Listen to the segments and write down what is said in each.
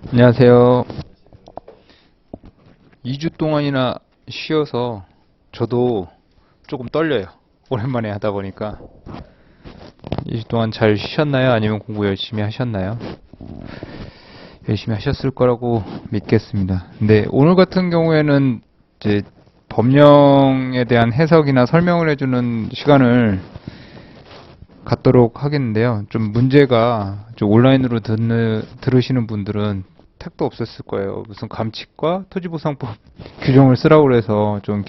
안녕하세요. 2주 동안이나 쉬어서 저도 조금 떨려요. 오랜만에 하다 보니까. 2주 동안 잘 쉬셨나요? 아니면 공부 열심히 하셨나요? 열심히 하셨을 거라고 믿겠습니다. 근데 오늘 같은 경우에는 이제 법령에 대한 해석이나 설명을 해주는 시간을 갖도록 하겠는데요. 좀 문제가 좀 온라인으로 들으시는 분들은 택도 없었을 거예요. 무슨 감칙과 토지보상법 규정을 쓰라고 그래서 좀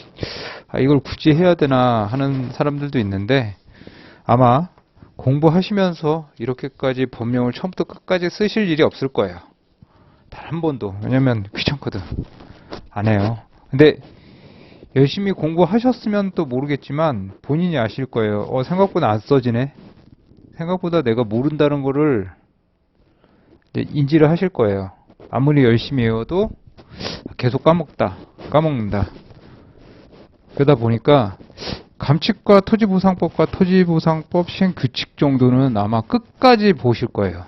이걸 굳이 해야 되나 하는 사람들도 있는데 아마 공부하시면서 이렇게까지 법령을 처음부터 끝까지 쓰실 일이 없을 거예요. 단 한 번도. 왜냐면 귀찮거든. 안 해요. 근데 열심히 공부하셨으면 또 모르겠지만 본인이 아실 거예요. 생각보다 안 써지네. 생각보다 내가 모른다는 거를 인지를 하실 거예요. 아무리 열심히 외워도 계속 까먹는다. 그러다 보니까 감칙과 토지보상법과 토지보상법 시행규칙 정도는 아마 끝까지 보실 거예요.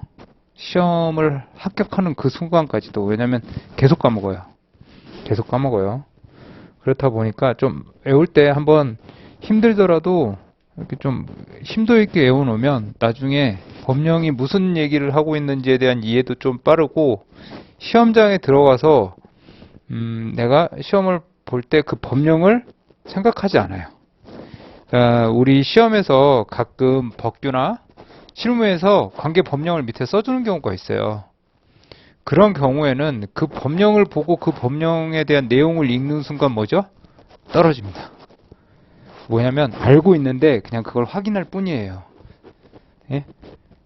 시험을 합격하는 그 순간까지도. 왜냐면 계속 까먹어요. 계속 까먹어요. 그렇다 보니까 좀 외울 때 한번 힘들더라도 이렇게 좀 심도 있게 외워놓으면 나중에 법령이 무슨 얘기를 하고 있는지에 대한 이해도 좀 빠르고 시험장에 들어가서 내가 시험을 볼 때 그 법령을 생각하지 않아요. 우리 시험에서 가끔 법규나 실무에서 관계 법령을 밑에 써주는 경우가 있어요. 그런 경우에는 그 법령을 보고 그 법령에 대한 내용을 읽는 순간 뭐죠? 떨어집니다. 뭐냐면 알고 있는데 그냥 그걸 확인할 뿐이에요. 예?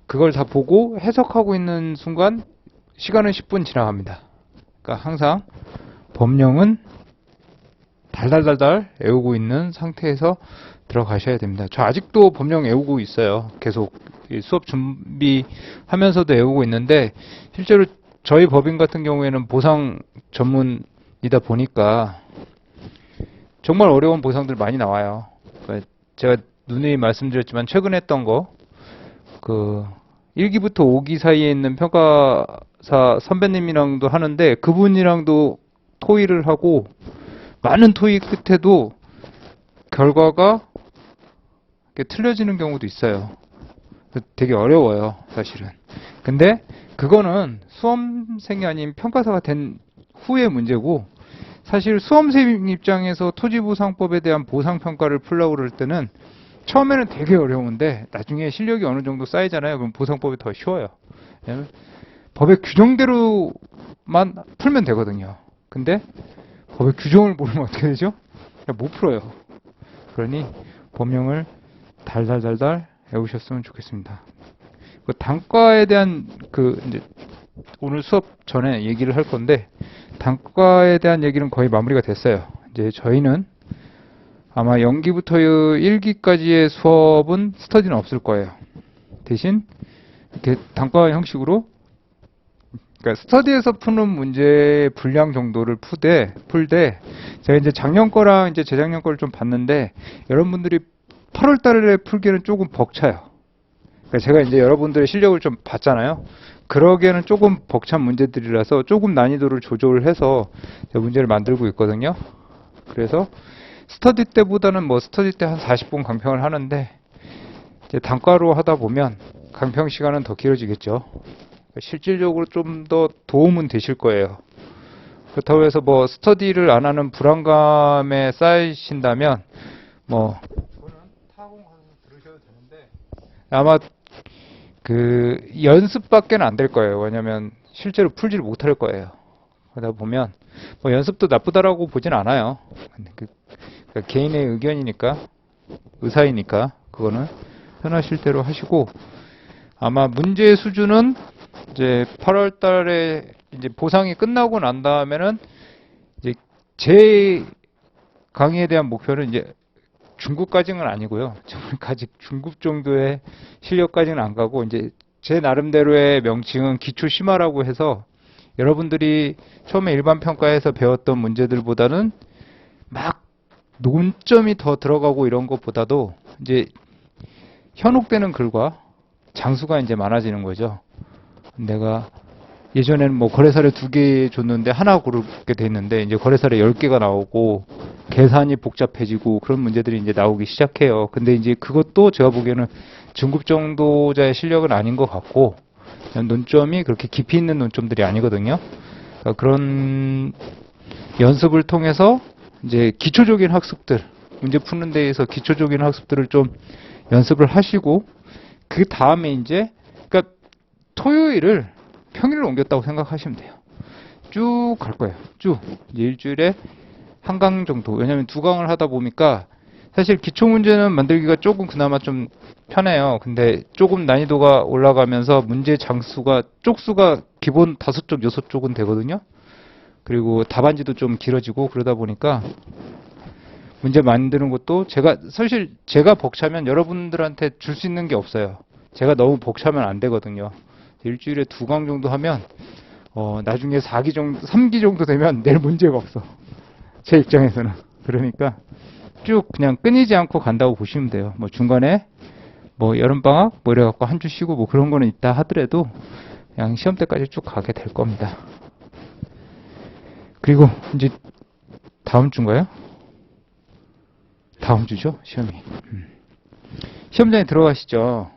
그걸 다 보고 해석하고 있는 순간 시간은 10분 지나갑니다. 그러니까 항상 법령은 달달달달 외우고 있는 상태에서 들어가셔야 됩니다. 저 아직도 법령 외우고 있어요. 계속 수업 준비하면서도 외우고 있는데 실제로 저희 법인 같은 경우에는 보상 전문이다 보니까 정말 어려운 보상들 많이 나와요. 제가 누누이 말씀드렸지만 최근에 했던 거 1기부터 5기 사이에 있는 평가사 선배님이랑도 하는데 그분이랑도 토의를 하고 많은 토의 끝에도 결과가 틀려지는 경우도 있어요. 되게 어려워요, 사실은. 근데 그거는 수험생이 아닌 평가사가 된 후의 문제고 사실 수험생 입장에서 토지보상법에 대한 보상평가를 풀려고 그럴 때는 처음에는 되게 어려운데 나중에 실력이 어느 정도 쌓이잖아요. 그럼 보상법이 더 쉬워요. 왜냐면 법의 규정대로만 풀면 되거든요. 근데 법의 규정을 모르면 어떻게 되죠? 못 풀어요. 그러니 법령을 달달달달 외우셨으면 좋겠습니다. 단과에 대한 이제 오늘 수업 전에 얘기를 할 건데 단과에 대한 얘기는 거의 마무리가 됐어요. 이제 저희는 아마 연기부터 1기까지의 수업은 스터디는 없을 거예요. 대신 이렇게 단과 형식으로 그러니까 스터디에서 푸는 문제의 분량 정도를 풀되 제가 이제 작년 거랑 이제 재작년 거를 좀 봤는데 여러분들이 8월 달에 풀기는 조금 벅차요. 그러니까 제가 이제 여러분들의 실력을 좀 봤잖아요. 그러기에는 조금 벅찬 문제들이라서 조금 난이도를 조절해서 문제를 만들고 있거든요. 그래서 스터디 때보다는 스터디 때 한 40분 강평을 하는데 이제 단과로 하다 보면 강평 시간은 더 길어지겠죠. 실질적으로 좀 더 도움은 되실 거예요. 그렇다고 해서 스터디를 안 하는 불안감에 쌓이신다면 이거는 타공 가서 들으셔도 되는데 아마 연습밖에 안 될 거예요. 왜냐면 실제로 풀지를 못할 거예요. 그러다 보면 연습도 나쁘다라고 보진 않아요. 개인의 의견이니까 의사이니까 그거는 편하실 대로 하시고 아마 문제 수준은 이제 8월 달에 이제 보상이 끝나고 난 다음에는 이제 제 강의에 대한 목표는 이제 중급까지는 아니고요. 아직 중급 정도의 실력까지는 안 가고 이제 제 나름대로의 명칭은 기초 심화라고 해서 여러분들이 처음에 일반 평가에서 배웠던 문제들보다는 막 논점이 더 들어가고 이런 것보다도 이제 현혹되는 글과 장수가 이제 많아지는 거죠. 내가 예전에는 뭐 거래사례 2개 줬는데 하나 고르게 돼 있는데 이제 거래사례 10개가 나오고 계산이 복잡해지고 그런 문제들이 이제 나오기 시작해요. 근데 이제 그것도 제가 보기에는 중급 정도자의 실력은 아닌 것 같고 논점이 그렇게 깊이 있는 논점들이 아니거든요. 그러니까 그런 연습을 통해서 이제 기초적인 학습들, 문제 푸는 데에서 기초적인 학습들을 좀 연습을 하시고 그 다음에 이제 그러니까 토요일을 평일로 옮겼다고 생각하시면 돼요. 쭉 갈 거예요. 쭉 이제 일주일에 한 강 정도. 왜냐하면 2강을 하다 보니까 사실 기초 문제는 만들기가 조금 그나마 좀 편해요. 근데 조금 난이도가 올라가면서 문제 장수가 쪽수가 기본 5쪽, 6쪽은 되거든요. 그리고 답안지도 좀 길어지고 그러다 보니까 문제 만드는 것도 사실 제가 벅차면 여러분들한테 줄 수 있는 게 없어요. 제가 너무 벅차면 안 되거든요. 일주일에 2강 정도 하면 나중에 4기 정도, 3기 정도 되면 낼 문제가 없어. 제 입장에서는. 그러니까 쭉 그냥 끊이지 않고 간다고 보시면 돼요. 뭐 중간에 뭐 여름방학 뭐 이래갖고 한 주 쉬고 뭐 그런 거는 있다 하더라도 그냥 시험 때까지 쭉 가게 될 겁니다. 그리고 이제 다음 주인가요? 다음 주죠, 시험이. 시험장에 들어가시죠.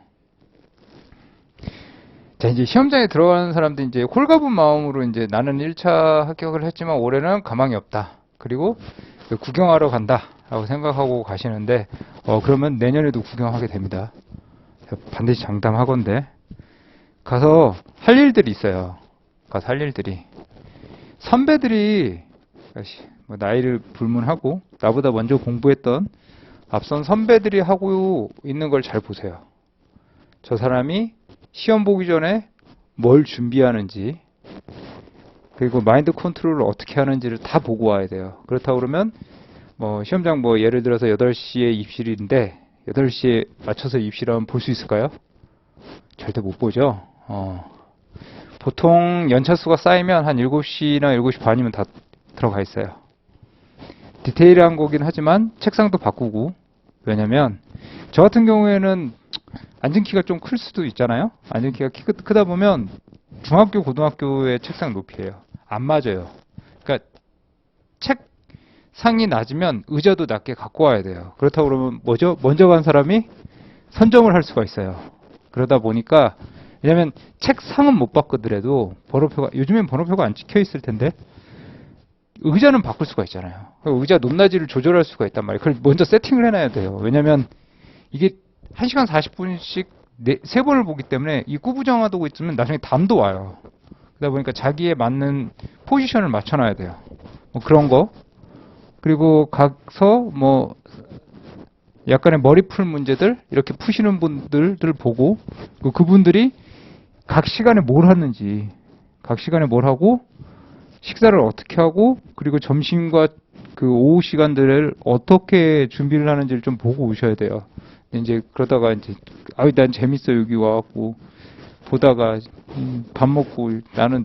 자, 이제 시험장에 들어가는 사람들 이제 홀가분 마음으로 이제 나는 1차 합격을 했지만 올해는 가망이 없다. 그리고 구경하러 간다라고 생각하고 가시는데 그러면 내년에도 구경하게 됩니다. 반드시 장담하건대 가서 할 일들이 있어요. 가서 할 일들이 선배들이 뭐 나이를 불문하고 나보다 먼저 공부했던 앞선 선배들이 하고 있는 걸 잘 보세요. 저 사람이 시험 보기 전에 뭘 준비하는지 그리고 마인드 컨트롤을 어떻게 하는지를 다 보고 와야 돼요. 그렇다고 그러면 뭐 시험장 뭐 예를 들어서 8시에 입실인데 8시에 맞춰서 입실하면 볼 수 있을까요? 절대 못 보죠. 보통 연차수가 쌓이면 한 7시나 7시 반이면 다 들어가 있어요. 디테일한 거긴 하지만 책상도 바꾸고 왜냐면 저 같은 경우에는 앉은 키가 좀 클 수도 있잖아요. 앉은 키가 크다 보면 중학교, 고등학교의 책상 높이에요. 안 맞아요. 그러니까 책상이 낮으면 의자도 낮게 갖고 와야 돼요. 그렇다고 그러면 뭐죠? 먼저 간 사람이 선점을 할 수가 있어요. 그러다 보니까 왜냐면 책상은 못 바꾸더라도 번호표가 요즘엔 번호표가 안 찍혀 있을 텐데 의자는 바꿀 수가 있잖아요. 의자 높낮이를 조절할 수가 있단 말이에요. 그걸 먼저 세팅을 해놔야 돼요. 왜냐면 이게 1시간 40분씩 3번을 보기 때문에 이 꾸부정하고 있으면 나중에 담도 와요. 그러다 보니까 자기에 맞는 포지션을 맞춰놔야 돼요. 뭐 그런 거. 그리고 가서 뭐 약간의 머리 풀 문제들 이렇게 푸시는 분들을 보고 그분들이 각 시간에 뭘 하는지 각 시간에 뭘 하고 식사를 어떻게 하고 그리고 점심과 그 오후 시간들을 어떻게 준비를 하는지를 좀 보고 오셔야 돼요. 이제 그러다가 이제 난 재밌어 여기 와갖고 보다가 밥 먹고 나는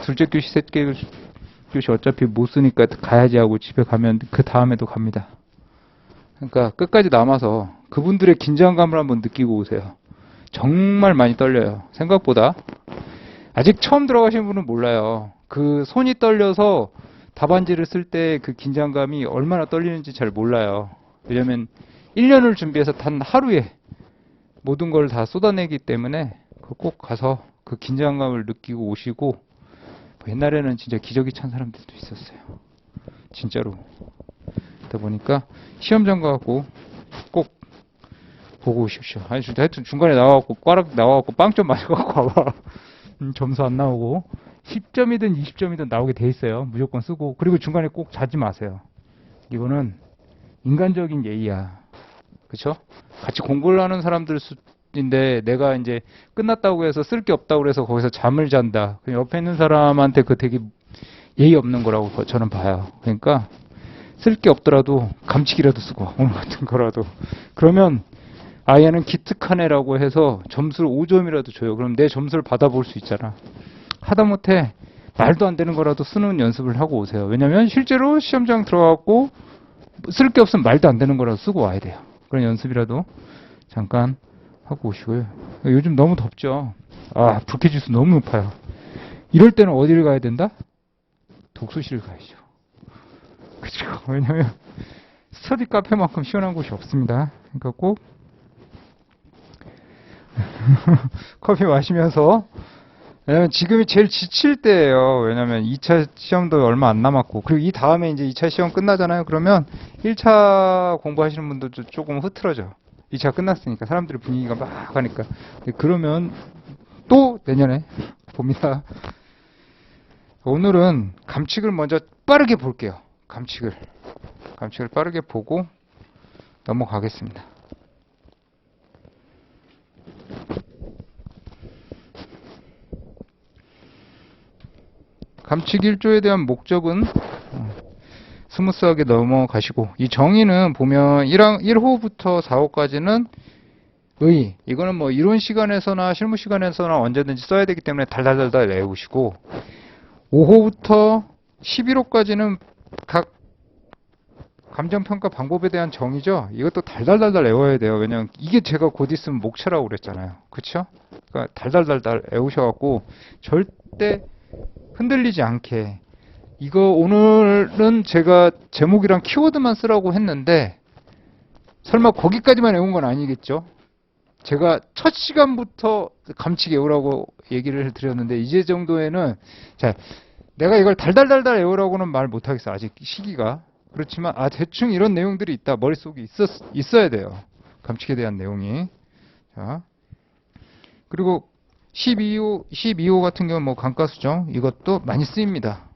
둘째 교시 셋째 교시 어차피 못 쓰니까 가야지 하고 집에 가면 그 다음에도 갑니다. 그러니까 끝까지 남아서 그분들의 긴장감을 한번 느끼고 오세요. 정말 많이 떨려요. 생각보다. 아직 처음 들어가신 분은 몰라요. 그 손이 떨려서 답안지를 쓸 때 그 긴장감이 얼마나 떨리는지 잘 몰라요. 왜냐면 1년을 준비해서 단 하루에 모든 걸 다 쏟아내기 때문에 꼭 가서 그 긴장감을 느끼고 오시고 옛날에는 진짜 기적이 찬 사람들도 있었어요. 진짜로. 그러다 보니까 시험장 가고 꼭 보고 오십시오. 아니 하여튼 중간에 나와갖고 꽈락 나와갖고 빵점 맞아갖고 와봐. 점수 안 나오고 10점이든 20점이든 나오게 돼 있어요. 무조건 쓰고 그리고 중간에 꼭 자지 마세요. 이거는 인간적인 예의야. 그쵸? 같이 공부를 하는 사람들인데 내가 이제 끝났다고 해서 쓸 게 없다고 해서 거기서 잠을 잔다. 옆에 있는 사람한테 그 되게 예의 없는 거라고 저는 봐요. 그러니까 쓸 게 없더라도 감치기라도 쓰고 오늘 같은 거라도 그러면 아얘는 기특하네라고 해서 점수를 5점이라도 줘요. 그럼 내 점수를 받아볼 수 있잖아. 하다못해 말도 안 되는 거라도 쓰는 연습을 하고 오세요. 왜냐면 실제로 시험장 들어가고 쓸 게 없으면 말도 안 되는 거라도 쓰고 와야 돼요. 그런 연습이라도 잠깐 하고 오시고요. 요즘 너무 덥죠. 불쾌지수 너무 높아요. 이럴 때는 어디를 가야 된다? 독서실을 가야죠. 그렇죠. 왜냐면 스터디 카페만큼 시원한 곳이 없습니다. 그러니까 꼭 커피 마시면서, 왜냐면 지금이 제일 지칠 때예요. 왜냐면 2차 시험도 얼마 안 남았고, 그리고 이 다음에 이제 2차 시험 끝나잖아요. 그러면 1차 공부하시는 분들도 조금 흐트러져. 2차 끝났으니까 사람들의 분위기가 막 가니까. 그러면 또 내년에 봅니다. 오늘은 감칙을 먼저 빠르게 볼게요. 감칙을 빠르게 보고 넘어가겠습니다. 감칙 1조에 대한 목적은 스무스하게 넘어가시고, 이 정의는 보면 1호부터 4호까지는 이거는 뭐 이론 시간에서나 실무 시간에서나 언제든지 써야 되기 때문에 달달달달 외우시고, 5호부터 11호까지는 각 감정평가 방법에 대한 정의죠. 이것도 달달달달 외워야 돼요. 왜냐면 이게 제가 곧 있으면 목차라고 그랬잖아요. 그쵸? 그러니까 달달달달 외우셔갖고 절대 흔들리지 않게. 이거 오늘은 제가 제목이랑 키워드만 쓰라고 했는데 설마 거기까지만 외운 건 아니겠죠? 제가 첫 시간부터 감칙 외우라고 얘기를 드렸는데, 이제 정도에는, 자, 내가 이걸 달달달달 외우라고는 말 못하겠어. 아직 시기가. 그렇지만 대충 이런 내용들이 있다. 머릿속에 있어야 돼요. 감칙에 대한 내용이. 자, 그리고 12호 같은 경우는 뭐 감가수정, 이것도 많이 쓰입니다.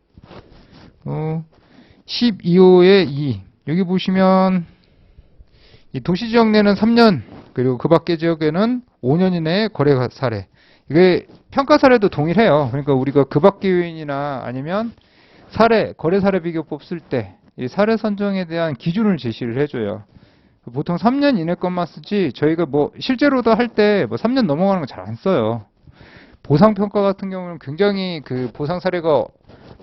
12호의 2. 여기 보시면 이 도시지역 내는 3년, 그리고 그 밖의 지역에는 5년 이내의 거래 사례. 이게 평가 사례도 동일해요. 그러니까 우리가 그 밖의 요인이나 아니면 거래 사례 비교법 쓸 때 이 사례 선정에 대한 기준을 제시를 해줘요. 보통 3년 이내 것만 쓰지, 저희가 뭐 실제로도 할 때 뭐 3년 넘어가는 거 잘 안 써요. 보상평가 같은 경우는 굉장히 그 보상 사례가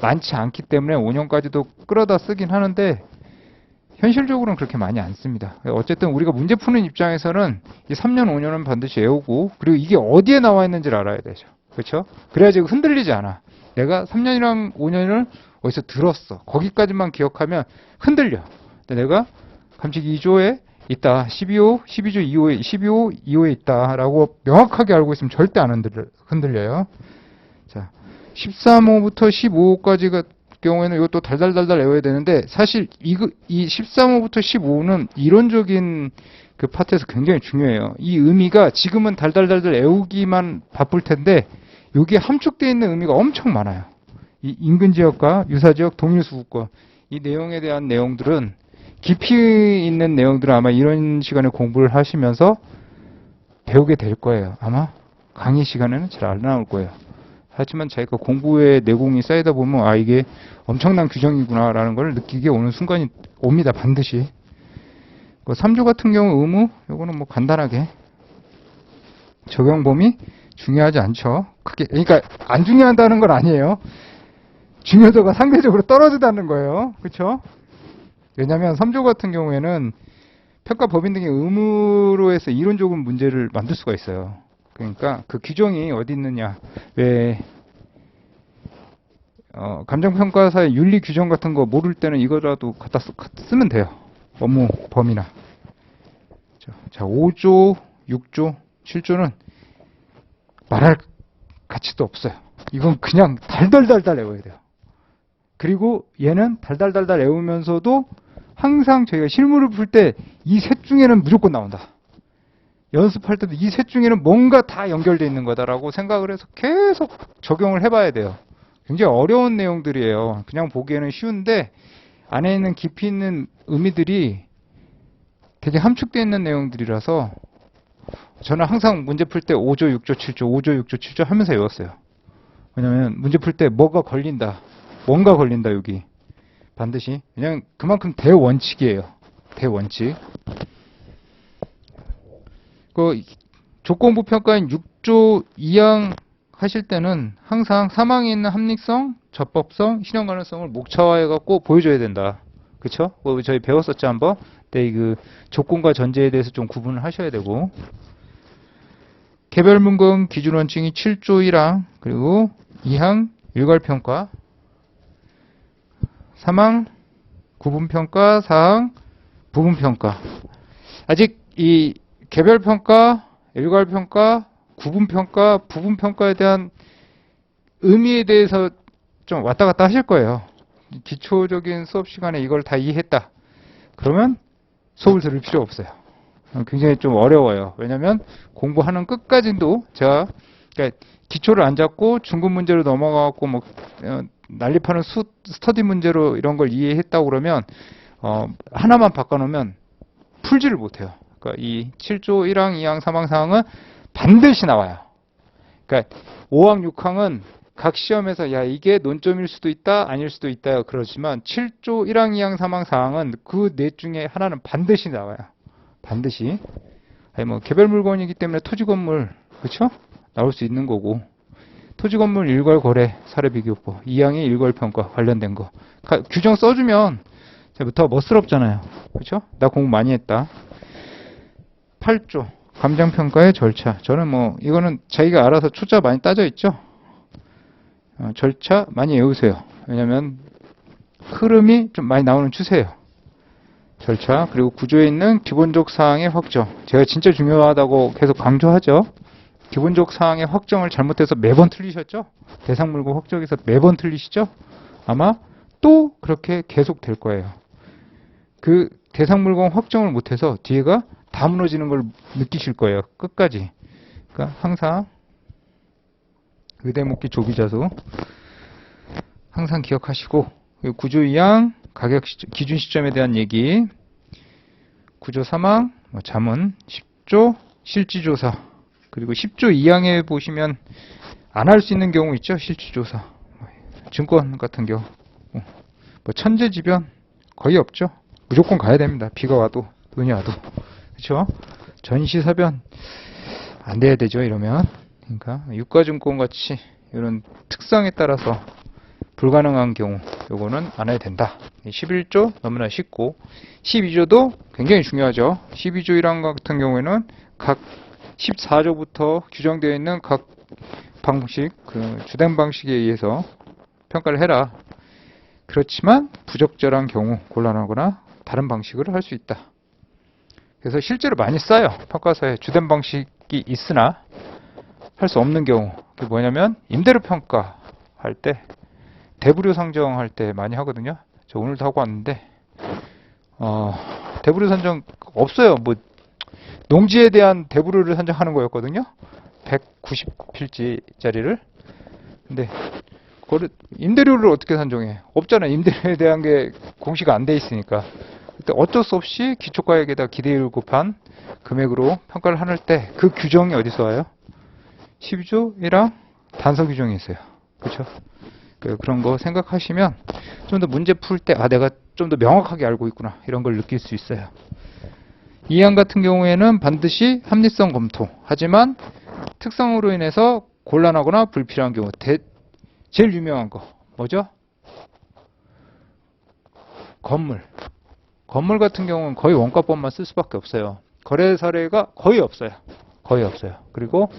많지 않기 때문에 5년까지도 끌어다 쓰긴 하는데, 현실적으로는 그렇게 많이 안 씁니다. 어쨌든 우리가 문제 푸는 입장에서는 이 3년, 5년은 반드시 외우고, 그리고 이게 어디에 나와 있는지를 알아야 되죠. 그렇죠? 그래야지 흔들리지 않아. 내가 3년이랑 5년을 어디서 들었어. 거기까지만 기억하면 흔들려. 근데 내가 감칙 2조에 있다. 12호 2호에, 12호 2호에 있다라고 명확하게 알고 있으면 절대 안 흔들려요. 자, 13호부터 15호까지 경우에는 이것도 달달달달 외워야 되는데, 사실 이 13호부터 15호는 이론적인 그 파트에서 굉장히 중요해요. 이 의미가 지금은 달달달달 외우기만 바쁠 텐데, 여기에 함축되어 있는 의미가 엄청 많아요. 이 인근 지역과 유사 지역 동일 수급권, 이 내용에 대한 내용들은, 깊이 있는 내용들은 아마 이런 시간에 공부를 하시면서 배우게 될 거예요. 아마 강의 시간에는 잘 안 나올 거예요. 하지만 자기가 공부의 내공이 쌓이다 보면 이게 엄청난 규정이구나 라는 걸 느끼게 오는 순간이 옵니다. 반드시. 3조 같은 경우 의무, 요거는 뭐 간단하게 적용 범위 중요하지 않죠. 크게, 그러니까 안 중요하다는 건 아니에요. 중요도가 상대적으로 떨어진다는 거예요. 그렇죠? 왜냐하면 3조 같은 경우에는 평가 법인 등의 의무로 해서 이론적인 문제를 만들 수가 있어요. 그러니까 그 규정이 어디 있느냐. 왜 감정평가사의 윤리 규정 같은 거 모를 때는 이거라도 갖다 쓰면 돼요. 업무 범위나. 자, 5조, 6조, 7조는 말할 가치도 없어요. 이건 그냥 달달달달 외워야 돼요. 그리고 얘는 달달달달 외우면서도 항상 저희가 실무를 풀 때 이 셋 중에는 무조건 나온다. 연습할 때도 이 셋 중에는 뭔가 다 연결되어 있는 거다라고 생각을 해서 계속 적용을 해봐야 돼요. 굉장히 어려운 내용들이에요. 그냥 보기에는 쉬운데 안에 있는 깊이 있는 의미들이 되게 함축되어 있는 내용들이라서 저는 항상 문제 풀 때 5조, 6조, 7조, 5조, 6조, 7조 하면서 외웠어요. 왜냐면 문제 풀 때 뭐가 걸린다. 뭔가 걸린다, 여기. 반드시. 그냥 그만큼 대원칙이에요. 대원칙. 그 조건부 평가인 6조 2항 하실 때는 항상 사망에 있는 합리성, 적법성, 실현 가능성을 목차화해갖고 보여줘야 된다. 그쵸? 저희 배웠었죠, 한번? 근데 그 조건과 전제에 대해서 좀 구분을 하셔야 되고. 개별 문건 기준 원칙이 7조 1항, 그리고 2항 일괄평가, 3항 구분평가, 4항 부분평가. 아직 이 개별평가, 일괄평가, 구분평가, 부분평가에 대한 의미에 대해서 좀 왔다 갔다 하실 거예요. 기초적인 수업 시간에 이걸 다 이해했다. 그러면 수업을 들을 필요 없어요. 굉장히 좀 어려워요. 왜냐면 공부하는 끝까지도 제가 그러니까 기초를 안 잡고 중급 문제로 넘어가고 뭐 난립하는 스터디 문제로 이런 걸 이해했다고 그러면 하나만 바꿔놓으면 풀지를 못해요. 그러니까 이 7조 1항, 2항, 3항, 4항은 반드시 나와요. 그러니까 5항, 6항은 각 시험에서 야 이게 논점일 수도 있다, 아닐 수도 있다 그러지만 7조 1항, 2항, 3항, 4항은 그 넷 중에 하나는 반드시 나와요. 반드시. 아니 뭐 개별 물건이기 때문에 토지 건물 그렇죠? 나올 수 있는 거고. 토지 건물 일괄 거래 사례 비교법 2항의 일괄 평가 관련된 거. 규정 써주면 더 멋스럽잖아요. 그렇죠? 나 공부 많이 했다. 8조 감정평가의 절차. 저는 뭐 이거는 자기가 알아서 초짜 많이 따져 있죠. 절차 많이 외우세요. 왜냐면 흐름이 좀 많이 나오는 추세예요. 절차 그리고 구조에 있는 기본적 사항의 확정. 제가 진짜 중요하다고 계속 강조하죠. 기본적 사항의 확정을 잘못해서 매번 틀리셨죠? 대상 물건 확정에서 매번 틀리시죠? 아마 또 그렇게 계속 될 거예요. 그 대상 물건 확정을 못해서 뒤에가 다 무너지는 걸 느끼실 거예요. 끝까지. 그러니까 항상 의대 묶기 조비자수 항상 기억하시고 구조 2항 가격 기준 시점에 대한 얘기 구조 3항 자문 10조 실지조사 그리고 10조 2항에 보시면 안 할 수 있는 경우 있죠. 실지조사 증권 같은 경우 뭐 천재지변 거의 없죠. 무조건 가야 됩니다. 비가 와도 눈이 와도 그렇죠. 전시사변 안 돼야 되죠. 이러면 그러니까 유가증권 같이 이런 특성에 따라서 불가능한 경우 요거는 안 해야 된다. 11조 너무나 쉽고 12조도 굉장히 중요하죠. 12조 1항 같은 경우에는 각 14조부터 규정되어 있는 각 방식 그 주된 방식에 의해서 평가를 해라. 그렇지만 부적절한 경우 곤란하거나 다른 방식으로 할 수 있다. 그래서 실제로 많이 써요. 평가서에 주된 방식이 있으나 할 수 없는 경우. 그게 뭐냐면 임대료 평가할 때 대부료 상정할 때 많이 하거든요. 저 오늘도 하고 왔는데 대부료 산정 없어요. 뭐 농지에 대한 대부료를 산정하는 거였거든요. 190필지짜리를. 근데 그거를 임대료를 어떻게 산정해? 없잖아요. 임대료에 대한 게 공시가 안 돼 있으니까. 그때 어쩔 수 없이 기초가액에다 기대율 곱한 금액으로 평가를 하는 때 그 규정이 어디서 와요? 12조 1항 단서 규정이 있어요. 그렇죠? 그런 거 생각하시면 좀 더 문제 풀 때 내가 좀 더 명확하게 알고 있구나 이런 걸 느낄 수 있어요. 2항 같은 경우에는 반드시 합리성 검토. 하지만 특성으로 인해서 곤란하거나 불필요한 경우 제일 유명한 거 뭐죠? 건물. 건물 같은 경우는 거의 원가법만 쓸 수밖에 없어요. 거래 사례가 거의 없어요. 거의 없어요. 그리고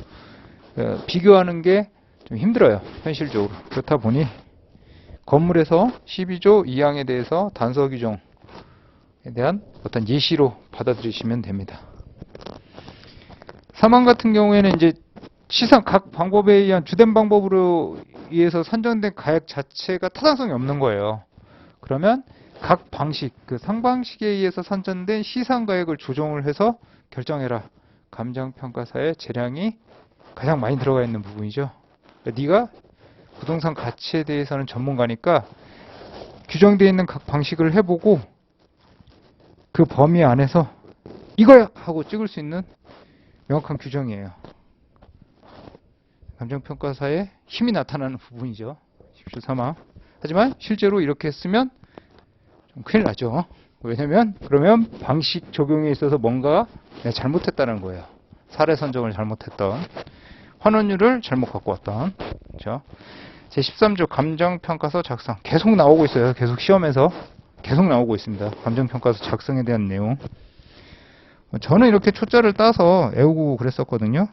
비교하는 게 좀 힘들어요. 현실적으로. 그렇다 보니 건물에서 12조 2항에 대해서 단서 규정에 대한 어떤 예시로 받아들이시면 됩니다. 3항 같은 경우에는 이제 시상 각 방법에 의한 주된 방법으로 의해서 산정된 가액 자체가 타당성이 없는 거예요. 그러면 각 방식, 그 상방식에 의해서 산정된 시상가액을 조정을 해서 결정해라. 감정평가사의 재량이 가장 많이 들어가 있는 부분이죠. 그러니까 네가 부동산 가치에 대해서는 전문가니까 규정되어 있는 각 방식을 해보고 그 범위 안에서 이거야! 하고 찍을 수 있는 명확한 규정이에요. 감정평가사의 힘이 나타나는 부분이죠. 10조 3항. 하지만 실제로 이렇게 쓰면 좀 큰일 나죠. 왜냐면 그러면 방식 적용에 있어서 뭔가 내가 잘못했다는 거예요. 사례 선정을 잘못했던, 환원율을 잘못 갖고 왔던. 그렇죠? 제13조 감정평가서 작성. 계속 나오고 있어요. 계속 시험에서 계속 나오고 있습니다. 감정평가서 작성에 대한 내용. 저는 이렇게 초짜를 따서 외우고 그랬었거든요.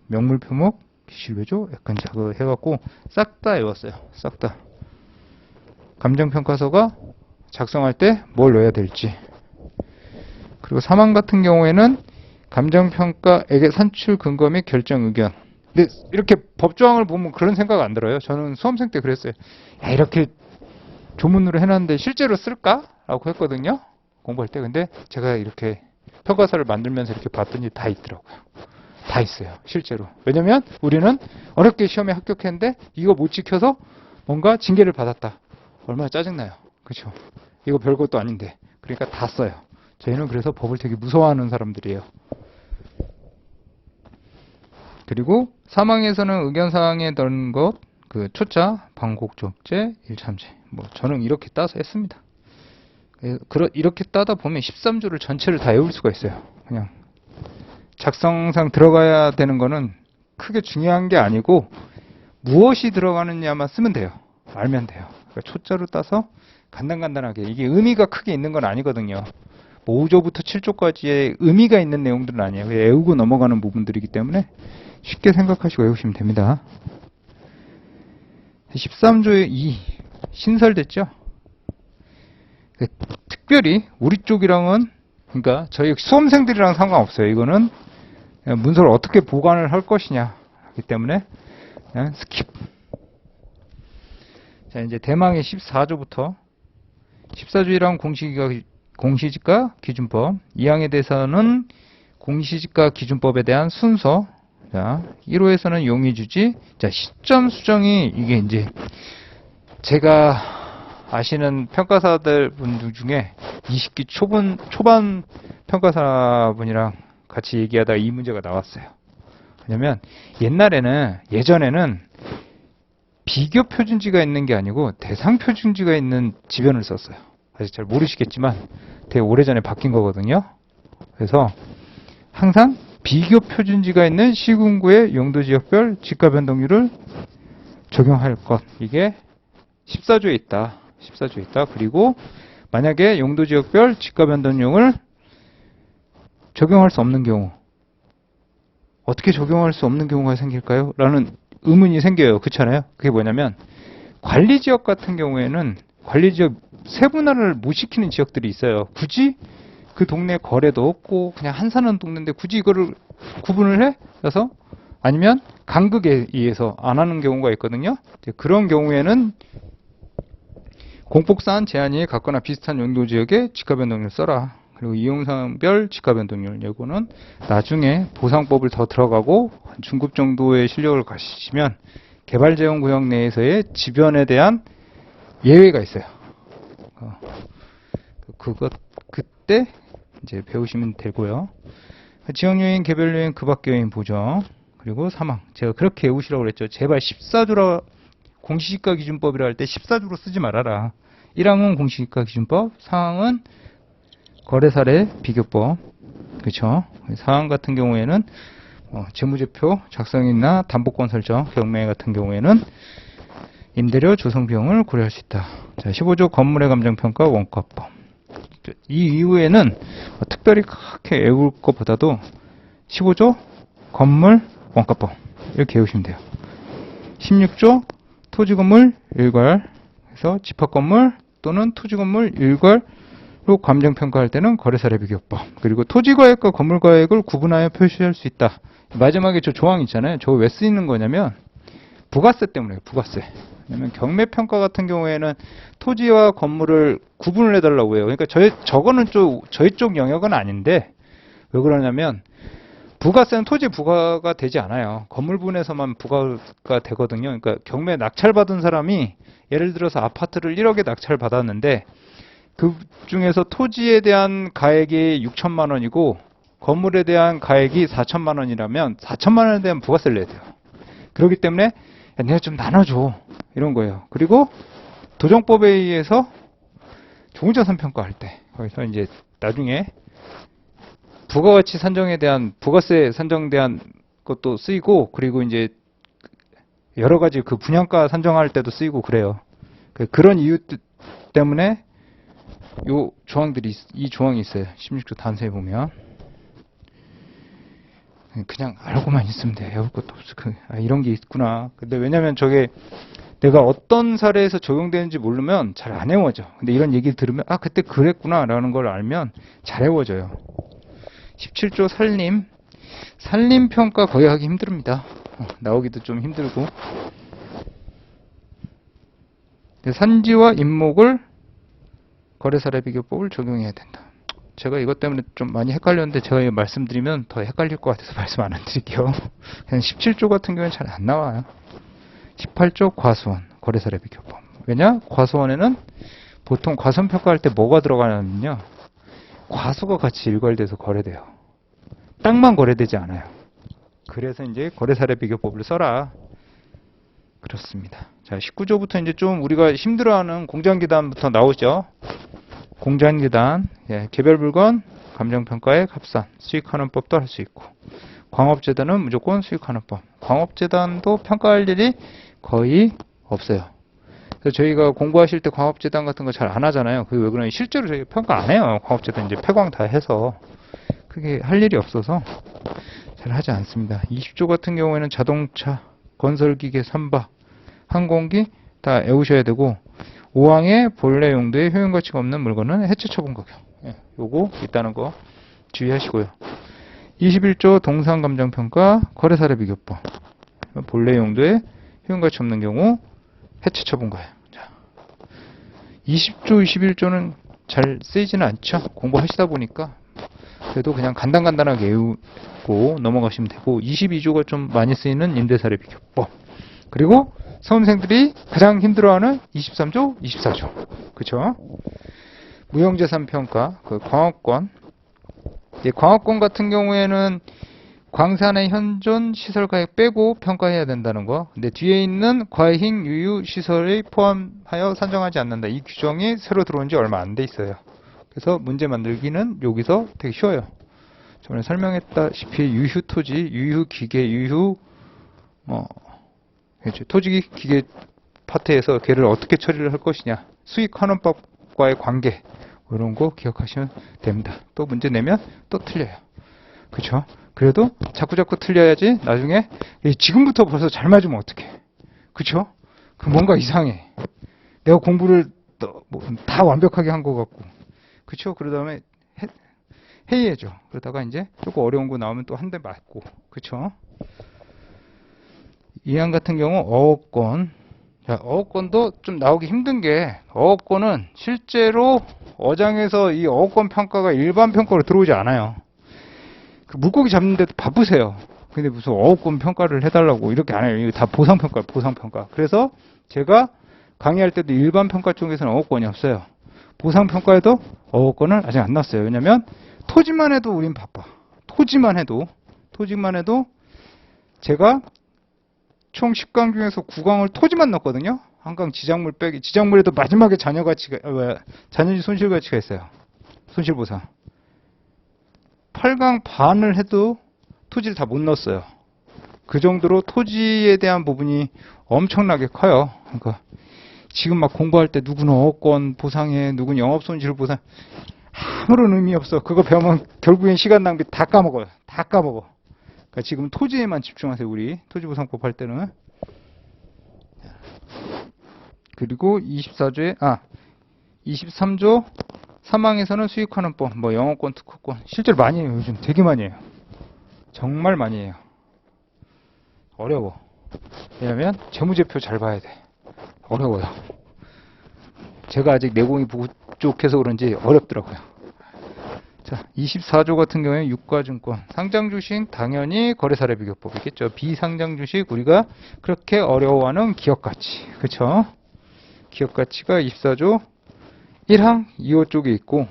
명물 표목, 기출 왜죠? 약간 해갖고 싹 다 외웠어요. 싹 다. 감정평가서가 작성할 때 뭘 넣어야 될지. 그리고 3항 같은 경우에는 감정평가액의 산출 근거 및 결정 의견. 근데 이렇게 법조항을 보면 그런 생각 안 들어요. 저는 수험생 때 그랬어요. 야, 이렇게 조문으로 해놨는데 실제로 쓸까? 라고 했거든요. 공부할 때. 근데 제가 이렇게 평가서를 만들면서 이렇게 봤더니 다 있더라고요. 다 있어요. 실제로. 왜냐면 우리는 어렵게 시험에 합격했는데 이거 못 지켜서 뭔가 징계를 받았다. 얼마나 짜증나요. 그렇죠? 이거 별것도 아닌데. 그러니까 다 써요. 저희는 그래서 법을 되게 무서워하는 사람들이에요. 그리고 사망에서는 의견사항에 넣은 것, 그 초짜, 방곡적제, 일참제. 뭐 저는 이렇게 따서 했습니다. 이렇게 따다 보면 13조를 전체를 다 외울 수가 있어요. 그냥 작성상 들어가야 되는 거는 크게 중요한 게 아니고 무엇이 들어가느냐만 쓰면 돼요. 알면 돼요. 그러니까 초짜로 따서 간단간단하게. 이게 의미가 크게 있는 건 아니거든요. 5조부터 7조까지의 의미가 있는 내용들은 아니에요. 외우고 넘어가는 부분들이기 때문에 쉽게 생각하시고 외우시면 됩니다. 13조의 2 신설됐죠. 특별히 우리 쪽이랑은, 그러니까 저희 수험생들이랑 상관없어요. 이거는 문서를 어떻게 보관을 할 것이냐 하기 때문에 그냥 스킵. 자, 이제 대망의 14조부터 14조이랑 공시지가 기준법. 2항에 대해서는 공시지가 기준법에 대한 순서. 자, 1호에서는 용의주지. 자, 시점 수정이 이게 이제 제가 아시는 평가사들 분들 중에 20기 초반 평가사분이랑 같이 얘기하다가 이 문제가 나왔어요. 왜냐면 예전에는 비교 표준지가 있는 게 아니고 대상 표준지가 있는 지변을 썼어요. 아직 잘 모르시겠지만 되게 오래전에 바뀐 거거든요. 그래서 항상 비교 표준지가 있는 시군구의 용도지역별 지가 변동률을 적용할 것. 이게 14조에 있다. 14조에 있다. 그리고 만약에 용도지역별 지가 변동률을 적용할 수 없는 경우, 어떻게 적용할 수 없는 경우가 생길까요? 라는 의문이 생겨요. 그렇잖아요? 그게 뭐냐면 관리지역 같은 경우에는 관리지역 세분화를 못 시키는 지역들이 있어요. 굳이 그 동네 거래도 없고 그냥 한산한 동네인데 굳이 이거를 구분을 해? 그래서 아니면 간극에 의해서 안 하는 경우가 있거든요. 그런 경우에는 공폭사안 제한이 같거나 비슷한 용도지역에 지가변동률 써라. 그리고 이용사항별 지가변동률. 이거는 나중에 보상법을 더 들어가고 중급 정도의 실력을 가지시면 개발제한구역 내에서의 지변에 대한 예외가 있어요. 그때 이제 배우시면 되고요. 지역요인, 개별요인, 그 밖 요인 보죠. 그리고 사망. 제가 그렇게 외우시라고 그랬죠. 제발 14조라 공시지가 기준법이라 할 때 14조로 쓰지 말아라. 1항은 공시지가 기준법, 4항은 거래사례 비교법. 그렇죠? 4항 같은 경우에는 재무제표 작성이나 담보권 설정, 경매 같은 경우에는 임대료 조성 비용을 고려할 수 있다. 자, 15조 건물의 감정평가 원가법. 이 이후에는 특별히 그렇게 외울 것보다도 15조 건물 원가법 이렇게 외우시면 돼요. 16조 토지건물 일괄에서 집합건물 또는 토지건물 일괄로 감정평가할 때는 거래사례 비교법. 그리고 토지가액과 건물가액을 구분하여 표시할 수 있다. 마지막에 저 조항 있잖아요. 저거 왜 쓰이는 거냐면 부가세 때문에 부가세. 왜냐면 경매평가 같은 경우에는 토지와 건물을 구분을 해달라고 해요. 그러니까 저거는 저희 쪽 영역은 아닌데 왜 그러냐면 부가세는 토지 부가가 되지 않아요. 건물분에서만 부가가 되거든요. 그러니까 경매 낙찰받은 사람이 예를 들어서 아파트를 1억에 낙찰받았는데 그 중에서 토지에 대한 가액이 6천만 원이고 건물에 대한 가액이 4천만 원이라면 4천만 원에 대한 부가세를 내야 돼요. 그렇기 때문에 야, 내가 좀 나눠줘 이런 거예요. 그리고 도정법에 의해서 종자산 평가할 때 거기서 이제 나중에 부가가치 산정에 대한 부가세 산정에 대한 것도 쓰이고 그리고 이제 여러 가지 그 분양가 산정할 때도 쓰이고 그래요. 그런 이유 때문에 이 조항이 있어요. 16조 단서에 보면. 그냥 알고만 있으면 돼. 외울 것도 없어. 이런 게 있구나. 근데 왜냐면 저게 내가 어떤 사례에서 적용되는지 모르면 잘 안 외워져. 근데 이런 얘기를 들으면 그때 그랬구나 라는 걸 알면 잘 외워져요. 17조 산림평가 거의 하기 힘듭니다. 나오기도 좀 힘들고. 산지와 임목을 거래사례 비교법을 적용해야 된다. 제가 이것 때문에 좀 많이 헷갈렸는데 제가 말씀드리면 더 헷갈릴 것 같아서 말씀 안 드릴게요. 그냥 17조 같은 경우는 잘 안 나와요. 18조 과수원 거래사례 비교법. 왜냐? 과수원에는 보통 과수원 평가할 때 뭐가 들어가냐면요. 과수가 같이 일괄돼서 거래돼요. 땅만 거래되지 않아요. 그래서 이제 거래사례 비교법을 써라. 그렇습니다. 자, 19조부터 이제 좀 우리가 힘들어하는 공장기단부터 나오죠. 공장기단, 개별 물건, 감정평가의 합산, 수익하는 법도 할 수 있고, 광업재단은 무조건 수익하는 법. 광업재단도 평가할 일이 거의 없어요. 그래서 저희가 공부하실 때 광업재단 같은 거 잘 안 하잖아요. 그게 왜 그러냐면 실제로 저희가 평가 안 해요. 광업재단 이제 폐광 다 해서. 그게 할 일이 없어서 잘 하지 않습니다. 20조 같은 경우에는 자동차, 건설기계, 선박, 항공기 다 외우셔야 되고, 5항의 본래 용도에 효용가치가 없는 물건은 해체 처분 가격. 요거 있다는 거 주의하시고요. 21조 동산감정평가 거래사례 비교법. 본래 용도에 효용가치 없는 경우 해체 처분 가격. 자, 20조, 21조는 잘 쓰이지는 않죠. 공부하시다 보니까. 그래도 그냥 간단하게 외우고 넘어가시면 되고, 22조가 좀 많이 쓰이는 임대사례 비교법. 그리고 수험생들이 가장 힘들어하는 23조, 24조. 그쵸? 무형재산 평가, 광업권. 광업권 같은 경우에는 광산의 현존 시설 가액 빼고 평가해야 된다는 거. 근데 뒤에 있는 과잉 유유 시설을 포함하여 산정하지 않는다. 이 규정이 새로 들어온 지 얼마 안 돼 있어요. 그래서 문제 만들기는 여기서 되게 쉬워요. 전에 설명했다시피 유휴 토지, 유휴 기계, 유휴 토지 기계 파트에서 걔를 어떻게 처리를 할 것이냐, 수익환원법과의 관계, 이런 거 기억하시면 됩니다. 또 문제 내면 또 틀려요. 그쵸? 그래도 자꾸 틀려야지 나중에 지금부터 벌써 잘 맞으면 어떡해. 그쵸? 그 뭔가 이상해. 내가 공부를 다 완벽하게 한 것 같고. 그쵸? 그러다 보면 해이해져. 그러다가 이제 조금 어려운 거 나오면 또 한 대 맞고. 그쵸? 이 안 같은 경우 어업권. 자, 어업권도 좀 나오기 힘든 게, 어업권은 실제로 어장에서 이 어업권 평가가 일반 평가로 들어오지 않아요. 그 물고기 잡는데도 바쁘세요. 근데 무슨 어업권 평가를 해달라고 이렇게 안 해요. 이거 다 보상평가예요, 보상평가. 그래서 제가 강의할 때도 일반 평가 쪽에서는 어업권이 없어요. 보상평가에도 어업권을 아직 안 넣었어요. 왜냐면 토지만 해도 우린 바빠. 토지만 해도 제가 총 10강 중에서 9강을 토지만 넣었거든요. 한 강 지작물 빼기. 지작물에도 마지막에 잔여지 손실가치가 있어요. 손실보상. 8강 반을 해도 토지를 다 못 넣었어요. 그 정도로 토지에 대한 부분이 엄청나게 커요. 그러니까 지금 막 공부할 때 누구는 어권 보상해, 누구는 영업손실 보상, 아무런 의미 없어. 그거 배우면 결국엔 시간 낭비 다 까먹어요. 다 까먹어. 그러니까 지금 토지에만 집중하세요. 우리 토지보상법 할 때는. 그리고 23조 사망에서는 수익환원법, 영업권, 특허권. 실제로 많이 해요. 요즘 되게 많이 해요. 정말 많이 해요. 어려워. 왜냐면 재무제표 잘 봐야 돼. 어려워요. 제가 아직 내공이 부족해서 그런지 어렵더라고요. 자, 24조 같은 경우에 유가증권, 상장주식 당연히 거래사례 비교법이겠죠. 비상장주식 우리가 그렇게 어려워하는 기업가치, 그렇죠? 기업가치가 24조 1항 2호 쪽에 있고,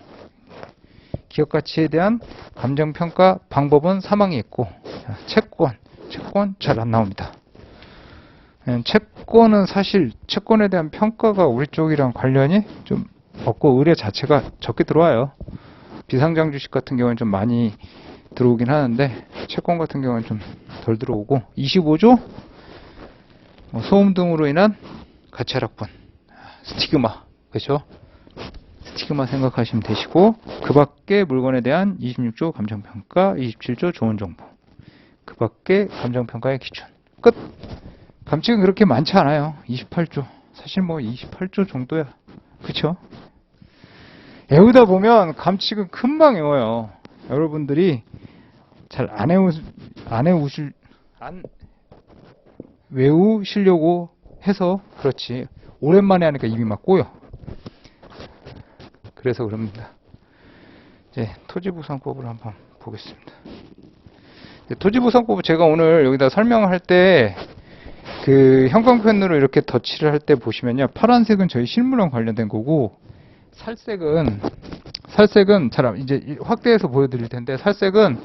기업가치에 대한 감정평가 방법은 3항에 있고, 자, 채권 잘 안 나옵니다. 채권은 사실 채권에 대한 평가가 우리 쪽이랑 관련이 좀 없고 의뢰 자체가 적게 들어와요. 비상장 주식 같은 경우는 좀 많이 들어오긴 하는데 채권 같은 경우는 좀 덜 들어오고, 25조 소음 등으로 인한 가치 하락분, 스티그마, 그렇죠? 스티그마 생각하시면 되시고, 그 밖에 물건에 대한 26조 감정평가, 27조 좋은 정보. 그밖에 감정평가의 기준. 끝. 감칙은 그렇게 많지 않아요. 28조. 사실 뭐 28조 정도야. 그쵸? 외우다 보면 감칙은 금방 외워요. 여러분들이 잘 안 외우시려고 해서 그렇지. 오랜만에 하니까 입이 막 꼬여. 그래서 그럽니다. 이제 토지보상법을 한번 보겠습니다. 토지보상법을 제가 오늘 여기다 설명할 때 그 형광펜으로 이렇게 덧칠을 할 때 보시면요. 파란색은 저희 실무랑 관련된 거고 살색은 잘 이제 확대해서 보여드릴 텐데 살색은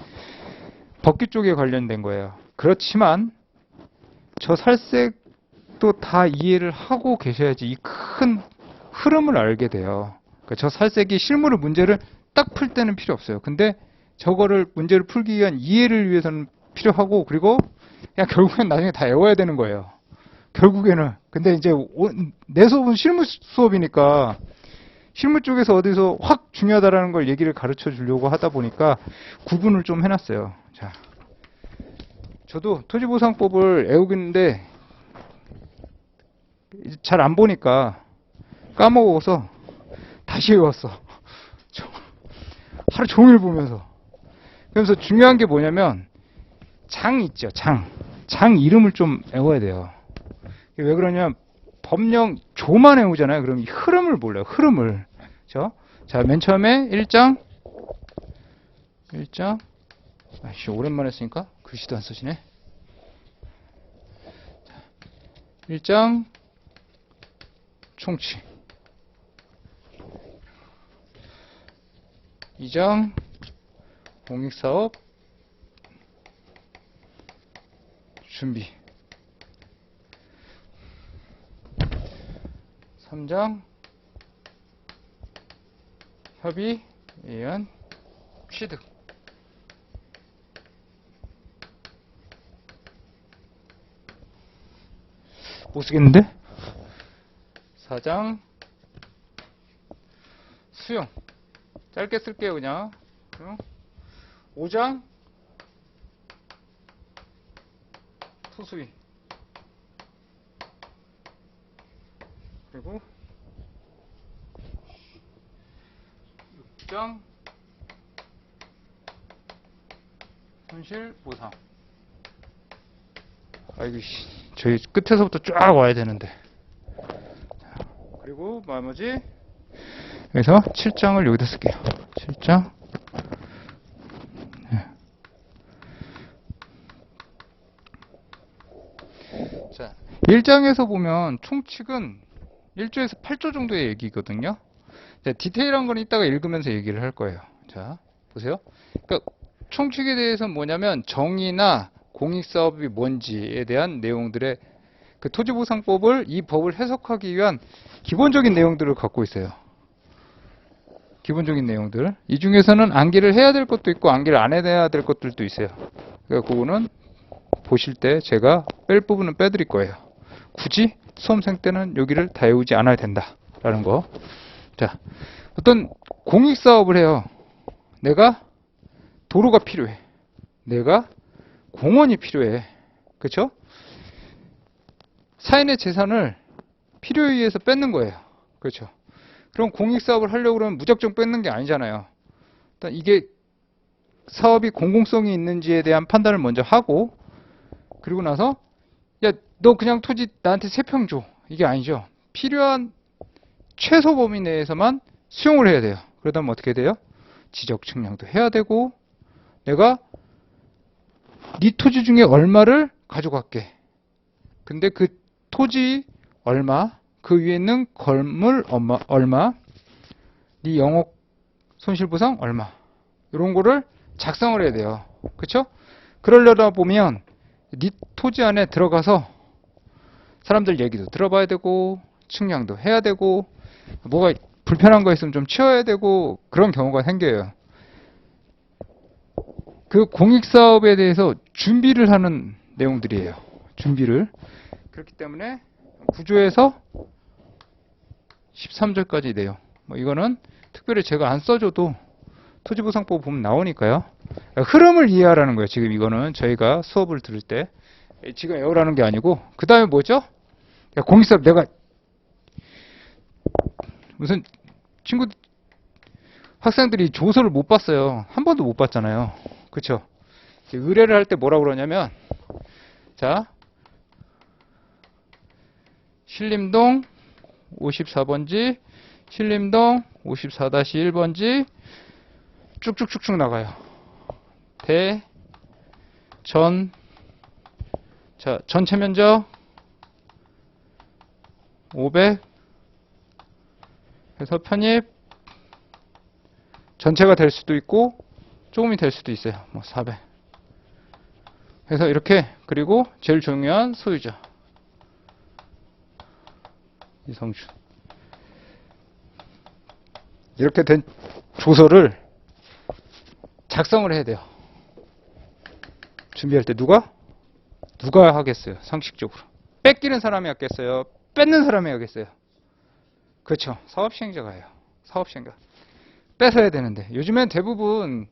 법규 쪽에 관련된 거예요. 그렇지만 저 살색도 다 이해를 하고 계셔야지 이 큰 흐름을 알게 돼요. 그러니까 저 살색이 실무를 문제를 딱 풀 때는 필요 없어요. 근데 저거를 문제를 풀기 위한 이해를 위해서는 필요하고 그리고 그냥 결국엔 나중에 다 외워야 되는 거예요. 결국에는. 근데 이제 내 수업은 실무 수업이니까 실무 쪽에서 어디서 확 중요하다라는 걸 얘기를 가르쳐 주려고 하다 보니까 구분을 좀 해놨어요. 자, 저도 토지보상법을 외우겠는데 잘 안 보니까 까먹어서 다시 외웠어. 하루 종일 보면서. 그래서 중요한 게 뭐냐면 장 있죠. 장 이름을 좀 외워야 돼요. 왜 그러냐면 법령 조만 외우잖아요. 그럼 이 흐름을 몰라요. 흐름을. 그렇죠? 자, 맨 처음에 1장. 아이씨, 오랜만에 쓰니까 글씨도 안 쓰시네. 1장 총칙. 2장 공익사업 준비. 3장 협의 예언 취득. 못 쓰겠는데? 4장 수용. 짧게 쓸게요, 그냥. 5장 토수위. 그리고 6장 손실보상. 아이고, 저희 끝에서부터 쫙 와야 되는데. 그리고 나머지 여기서 7장을 여기다 쓸게요. 7장. 네. 자, 1장에서 보면 총칙은 1조에서 8조 정도의 얘기거든요. 자, 디테일한 건 이따가 읽으면서 얘기를 할 거예요. 자, 보세요. 그러니까 총칙에 대해서 뭐냐면 정의나 공익사업이 뭔지에 대한 내용들의 그 토지보상법을 이 법을 해석하기 위한 기본적인 내용들을 갖고 있어요. 기본적인 내용들. 이 중에서는 암기를 해야 될 것도 있고 암기를 안 해야 될 것들도 있어요. 그러니까 그거는 보실 때 제가 뺄 부분은 빼드릴 거예요. 굳이 수험생 때는 여기를 다 외우지 않아야 된다라는 거. 자, 어떤 공익사업을 해요. 내가 도로가 필요해. 내가 공원이 필요해. 그렇죠? 사인의 재산을 필요에 의해서 뺏는 거예요. 그렇죠? 그럼 공익사업을 하려고 그러면 무작정 뺏는 게 아니잖아요. 일단 이게 사업이 공공성이 있는지에 대한 판단을 먼저 하고 그리고 나서 야, 너 그냥 토지 나한테 3평 줘. 이게 아니죠. 필요한 최소 범위 내에서만 수용을 해야 돼요. 그러다 보면 어떻게 돼요? 지적 측량도 해야 되고 내가 네 토지 중에 얼마를 가져갈게. 근데 그 토지 얼마, 그 위에 있는 건물 얼마, 네 영업 손실보상 얼마, 이런 거를 작성을 해야 돼요. 그렇죠? 그러려다 보면 네 토지 안에 들어가서 사람들 얘기도 들어봐야 되고 측량도 해야 되고 뭐가 불편한 거 있으면 좀 치워야 되고 그런 경우가 생겨요. 그 공익사업에 대해서 준비를 하는 내용들이에요. 준비를. 그렇기 때문에 9조에서 13조까지 내용. 뭐 이거는 특별히 제가 안 써줘도 토지보상법 보면 나오니까요. 흐름을 이해하라는 거예요. 지금 이거는 저희가 수업을 들을 때 지금 외우라는 게 아니고, 그 다음에 뭐죠? 공익사업 내가 무슨 친구 학생들이 조서를 못 봤어요. 한 번도 못 봤잖아요. 그쵸? 의뢰를 할 때 뭐라고 그러냐면, 자, 신림동 54번지, 신림동 54-1번지 쭉쭉쭉쭉 나가요. 자, 전체 면적 500 해서 편입 전체가 될 수도 있고 조금이 될 수도 있어요. 뭐 400 해서 이렇게. 그리고 제일 중요한 소유자 이성준. 이렇게 된 조서를 작성을 해야 돼요. 준비할 때 누가 하겠어요? 상식적으로. 뺏기는 사람이 하겠어요? 뺏는 사람이 하겠어요? 그렇죠. 사업시행자가 해요. 사업시행자. 뺏어야 되는데. 요즘엔 대부분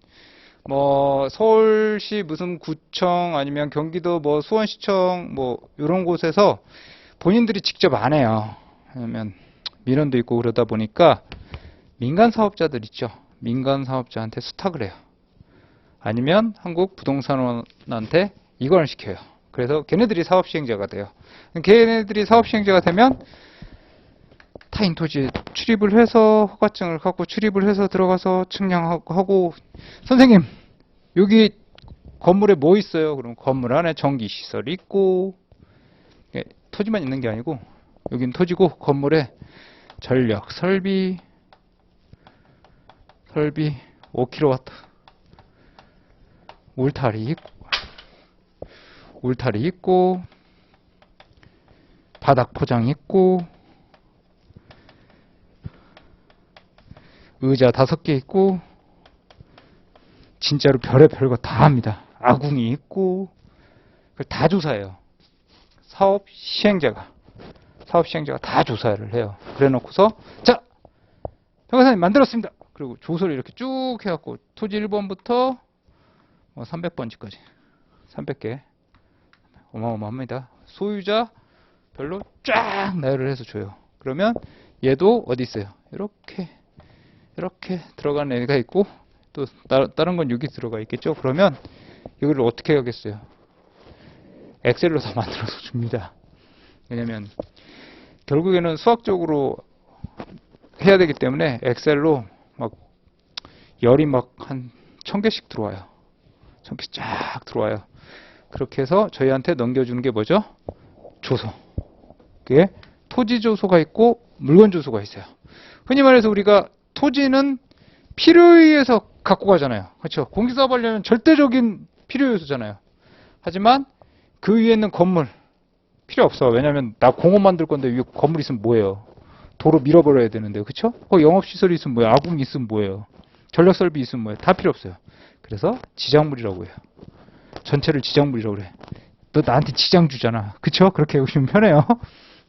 뭐 서울시 무슨 구청 아니면 경기도 뭐 수원시청 뭐 이런 곳에서 본인들이 직접 안 해요. 왜냐면 민원도 있고 그러다 보니까 민간 사업자들 있죠. 민간 사업자한테 수탁을 해요. 아니면 한국부동산원한테 이관을 시켜요. 그래서 걔네들이 사업시행자가 돼요. 걔네들이 사업시행자가 되면 타인 토지에 출입을 해서 허가증을 갖고 출입을 해서 들어가서 측량하고, 선생님 여기 건물에 뭐 있어요? 그럼 건물 안에 전기시설이 있고, 토지만 있는 게 아니고 여긴 토지고 건물에 전력 설비 5kW 울타리 있고 바닥 포장 있고 의자 5개 있고, 진짜로 별의별 거 다 합니다. 아궁이 있고 그걸 다 조사해요. 사업 시행자가 다 조사를 해요. 그래 놓고서 자, 평가사님 만들었습니다. 그리고 조서를 이렇게 쭉 해갖고 토지 1번부터 300번지까지 300개 어마어마합니다. 소유자 별로 쫙 나열을 해서 줘요. 그러면 얘도 어디 있어요? 이렇게 들어간 애가 있고, 또 다른 건 여기 들어가 있겠죠. 그러면 이걸 어떻게 하겠어요? 엑셀로 다 만들어서 줍니다. 왜냐면 결국에는 수학적으로 해야 되기 때문에 엑셀로 막 열이 막 한 1000개씩 들어와요. 1000개씩 쫙 들어와요. 그렇게 해서 저희한테 넘겨주는 게 뭐죠? 조서. 그게 토지 조서가 있고 물건 조서가 있어요. 흔히 말해서 우리가 토지는 필요에 의해서 갖고 가잖아요. 그렇죠? 공기사업 하려면 절대적인 필요 요소잖아요. 하지만 그 위에 있는 건물 필요 없어. 왜냐하면 나 공원 만들 건데 위에 건물 있으면 뭐예요? 도로 밀어버려야 되는데, 그렇죠? 영업시설이 있으면 뭐예요? 아궁이 있으면 뭐예요? 전력설비 있으면 뭐예요? 다 필요 없어요. 그래서 지장물이라고 해요. 전체를 지장물이라고 그래. 너 나한테 지장 주잖아. 그쵸? 그렇게 보시면 편해요.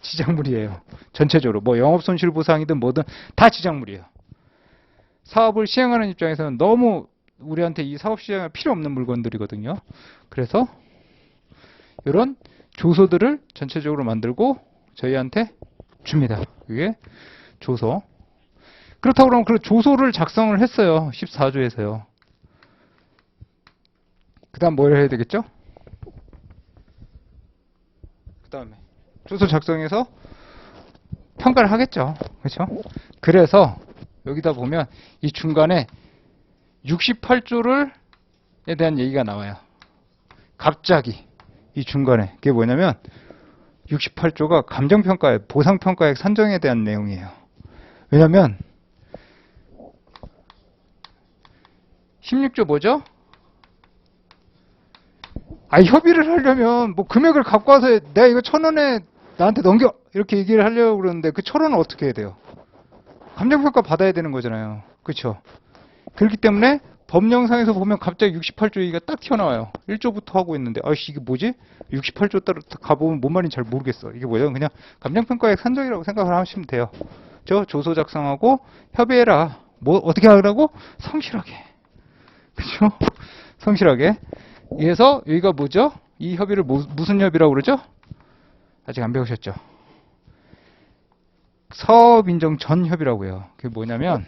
지장물이에요. 전체적으로. 뭐 영업손실보상이든 뭐든 다 지장물이에요. 사업을 시행하는 입장에서는 너무 우리한테 이 사업 시행에 필요 없는 물건들이거든요. 그래서 이런 조서들을 전체적으로 만들고 저희한테 줍니다. 이게 조서. 그렇다고 그러면 그 조서를 작성을 했어요. 14조에서요. 그 다음 뭘 해야 되겠죠? 그 다음에 조서 작성해서 평가를 하겠죠. 그렇죠? 그래서 여기다 보면 이 중간에 68조에 대한 얘기가 나와요. 갑자기 이 중간에 그게 뭐냐면 68조가 감정평가에 보상평가액 산정에 대한 내용이에요. 왜냐면 16조 뭐죠? 협의를 하려면 뭐 금액을 갖고 와서 내가 이거 1,000원에 나한테 넘겨 이렇게 얘기를 하려고 그러는데 그 1,000원은 어떻게 해야 돼요? 감정평가 받아야 되는 거잖아요. 그렇죠? 그렇기 때문에 법령상에서 보면 갑자기 68조 얘기가 딱 튀어나와요. 1조부터 하고 있는데 이게 뭐지? 68조 따로 가보면 뭔 말인지 잘 모르겠어. 이게 뭐죠? 그냥 감정평가액 산정이라고 생각을 하시면 돼요. 저 조서 작성하고 협의해라. 뭐 어떻게 하라고? 성실하게. 그쵸? 성실하게. 그래서 여기가 뭐죠? 이 협의를 무슨 협의라고 그러죠? 아직 안 배우셨죠? 사업인정 전 협의라고 해요. 그게 뭐냐면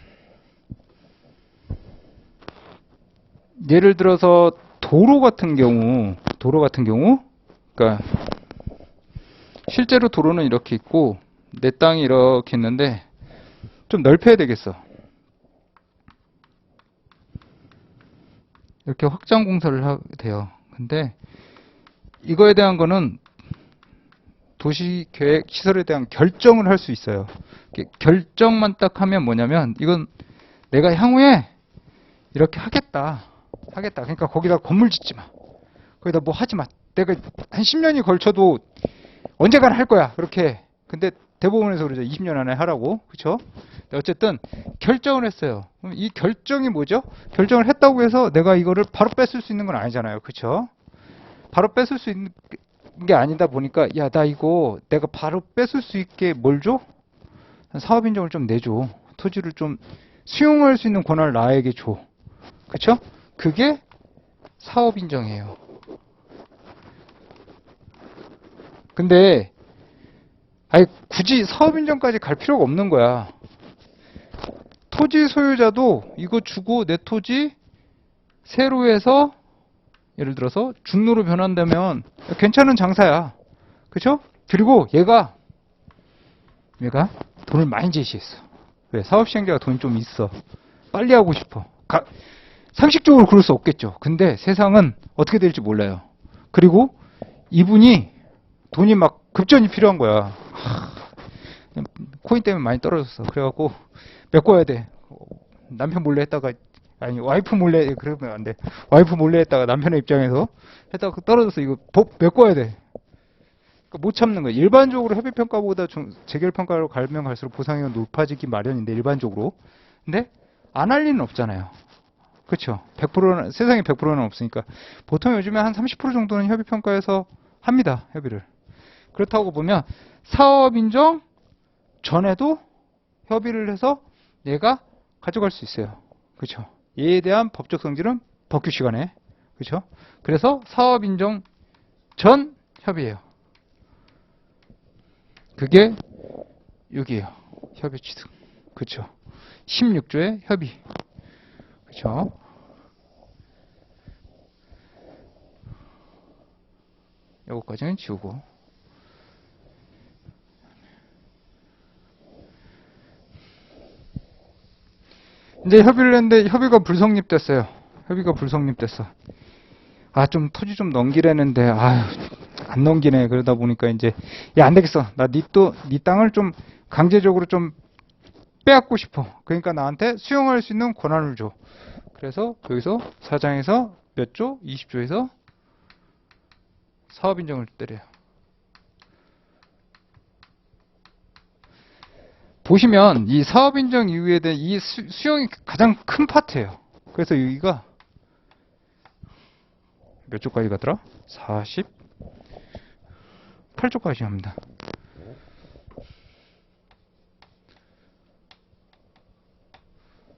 예를 들어서 도로 같은 경우 그러니까 실제로 도로는 이렇게 있고 내 땅이 이렇게 있는데 좀 넓혀야 되겠어. 이렇게 확장 공사를 하게 돼요. 근데 이거에 대한 거는 도시계획 시설에 대한 결정을 할 수 있어요. 결정만 딱 하면 뭐냐면 이건 내가 향후에 이렇게 하겠다. 그러니까 거기다 건물 짓지 마. 거기다 뭐 하지 마. 내가 한 10년이 걸쳐도 언젠가는 할 거야. 그렇게. 근데 대법원에서 그러죠. 20년 안에 하라고. 그쵸? 어쨌든 결정을 했어요. 그럼 이 결정이 뭐죠? 결정을 했다고 해서 내가 이거를 바로 뺏을 수 있는 건 아니잖아요. 그쵸? 바로 뺏을 수 있는 게 아니다 보니까 야, 나 이거 내가 바로 뺏을 수 있게 뭘 줘? 사업인정을 좀 내줘. 토지를 좀 수용할 수 있는 권한을 나에게 줘. 그쵸? 그게 사업인정이에요. 근데 아니 굳이 사업인정까지 갈 필요가 없는 거야. 토지 소유자도 이거 주고 내 토지 새로 해서 예를 들어서 중로로 변한다면 괜찮은 장사야. 그쵸? 그리고 얘가 돈을 많이 제시했어. 왜? 사업 시행자가 돈이 좀 있어. 빨리 하고 싶어. 상식적으로 그럴 수 없겠죠. 근데 세상은 어떻게 될지 몰라요. 그리고 이분이 돈이 막 급전이 필요한 거야. 코인 때문에 많이 떨어졌어. 그래갖고 메꿔야 돼. 남편 몰래 했다가 아니 와이프 몰래 그러면 안 돼. 와이프 몰래 했다가 남편의 입장에서 했다가 떨어졌어. 이거 메꿔야 돼. 그러니까 못 참는 거야. 일반적으로 협의평가보다 재결평가로 가면 갈수록 보상이 높아지기 마련인데 일반적으로. 근데 안 할 리는 없잖아요. 그렇죠. 100%는 세상에 100%는 없으니까 보통 요즘에 한 30% 정도는 협의평가에서 합니다. 협의를. 그렇다고 보면 사업 인정 전에도 협의를 해서 얘가 가져갈 수 있어요. 그렇죠. 얘에 대한 법적 성질은 법규 시간에. 그렇죠. 그래서 사업 인정 전 협의예요. 그게 여기에요. 협의 취득. 그렇죠. 16조의 협의. 그렇죠. 요거까지는 지우고. 이제 협의를 했는데 협의가 불성립됐어요. 협의가 불성립됐어. 아, 좀 토지 좀 넘기려는데 아유, 안 넘기네. 그러다 보니까 이제 야, 안 되겠어. 나 네 땅을 좀 강제적으로 좀 빼앗고 싶어. 그러니까 나한테 수용할 수 있는 권한을 줘. 그래서 여기서 사장에서 몇 조? 20조에서 사업 인정을 때려요. 보시면 이 사업 인정 이후에 대한 이 수용이 가장 큰 파트예요. 그래서 여기가 몇 조까지 가더라? 48조까지 합니다.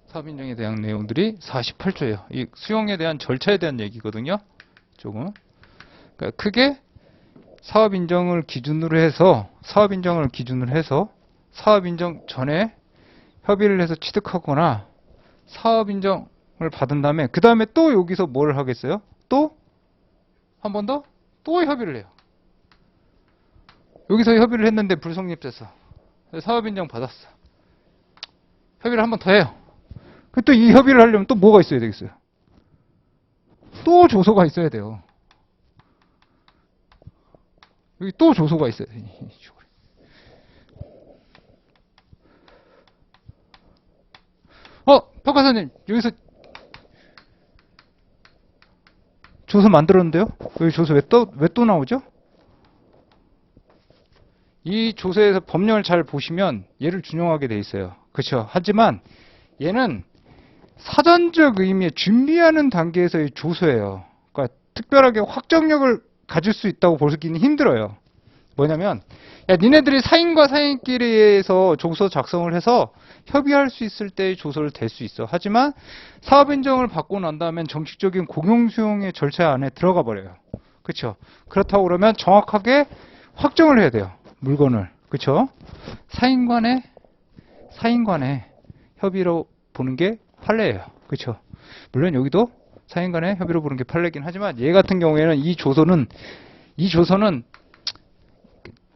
사업 인정에 대한 내용들이 48조예요. 이 수용에 대한 절차에 대한 얘기거든요. 조금. 그러니까 크게 사업 인정을 기준으로 해서 사업 인정 전에 협의를 해서 취득하거나 사업 인정을 받은 다음에 그 다음에 또 여기서 뭘 하겠어요? 또 한 번 더 또 협의를 해요. 여기서 협의를 했는데 불성립됐어. 사업 인정 받았어. 협의를 한 번 더 해요. 또 이 협의를 하려면 또 뭐가 있어야 되겠어요? 또 조서가 있어야 돼요. 여기 또 조서가 있어야 돼요. 평가사님 여기서 조서 만들었는데요? 여기 조서 왜 또 나오죠? 이 조서에서 법령을 잘 보시면 얘를 준용하게 돼 있어요. 그렇죠. 하지만 얘는 사전적 의미의 준비하는 단계에서의 조서예요. 그러니까 특별하게 확정력을 가질 수 있다고 보기는 힘들어요. 뭐냐면 야, 니네들이 사인과 사인끼리에서 조서 작성을 해서 협의할 수 있을 때 조서를 댈 수 있어. 하지만 사업 인정을 받고 난 다음엔 정식적인 공용 수용의 절차 안에 들어가 버려요. 그쵸? 그렇다고 그러면 정확하게 확정을 해야 돼요. 물건을. 그쵸? 사인간의 협의로 보는 게 판례예요. 그쵸? 물론 여기도 사인간의 협의로 보는 게 판례긴 하지만 얘 같은 경우에는 이 조서는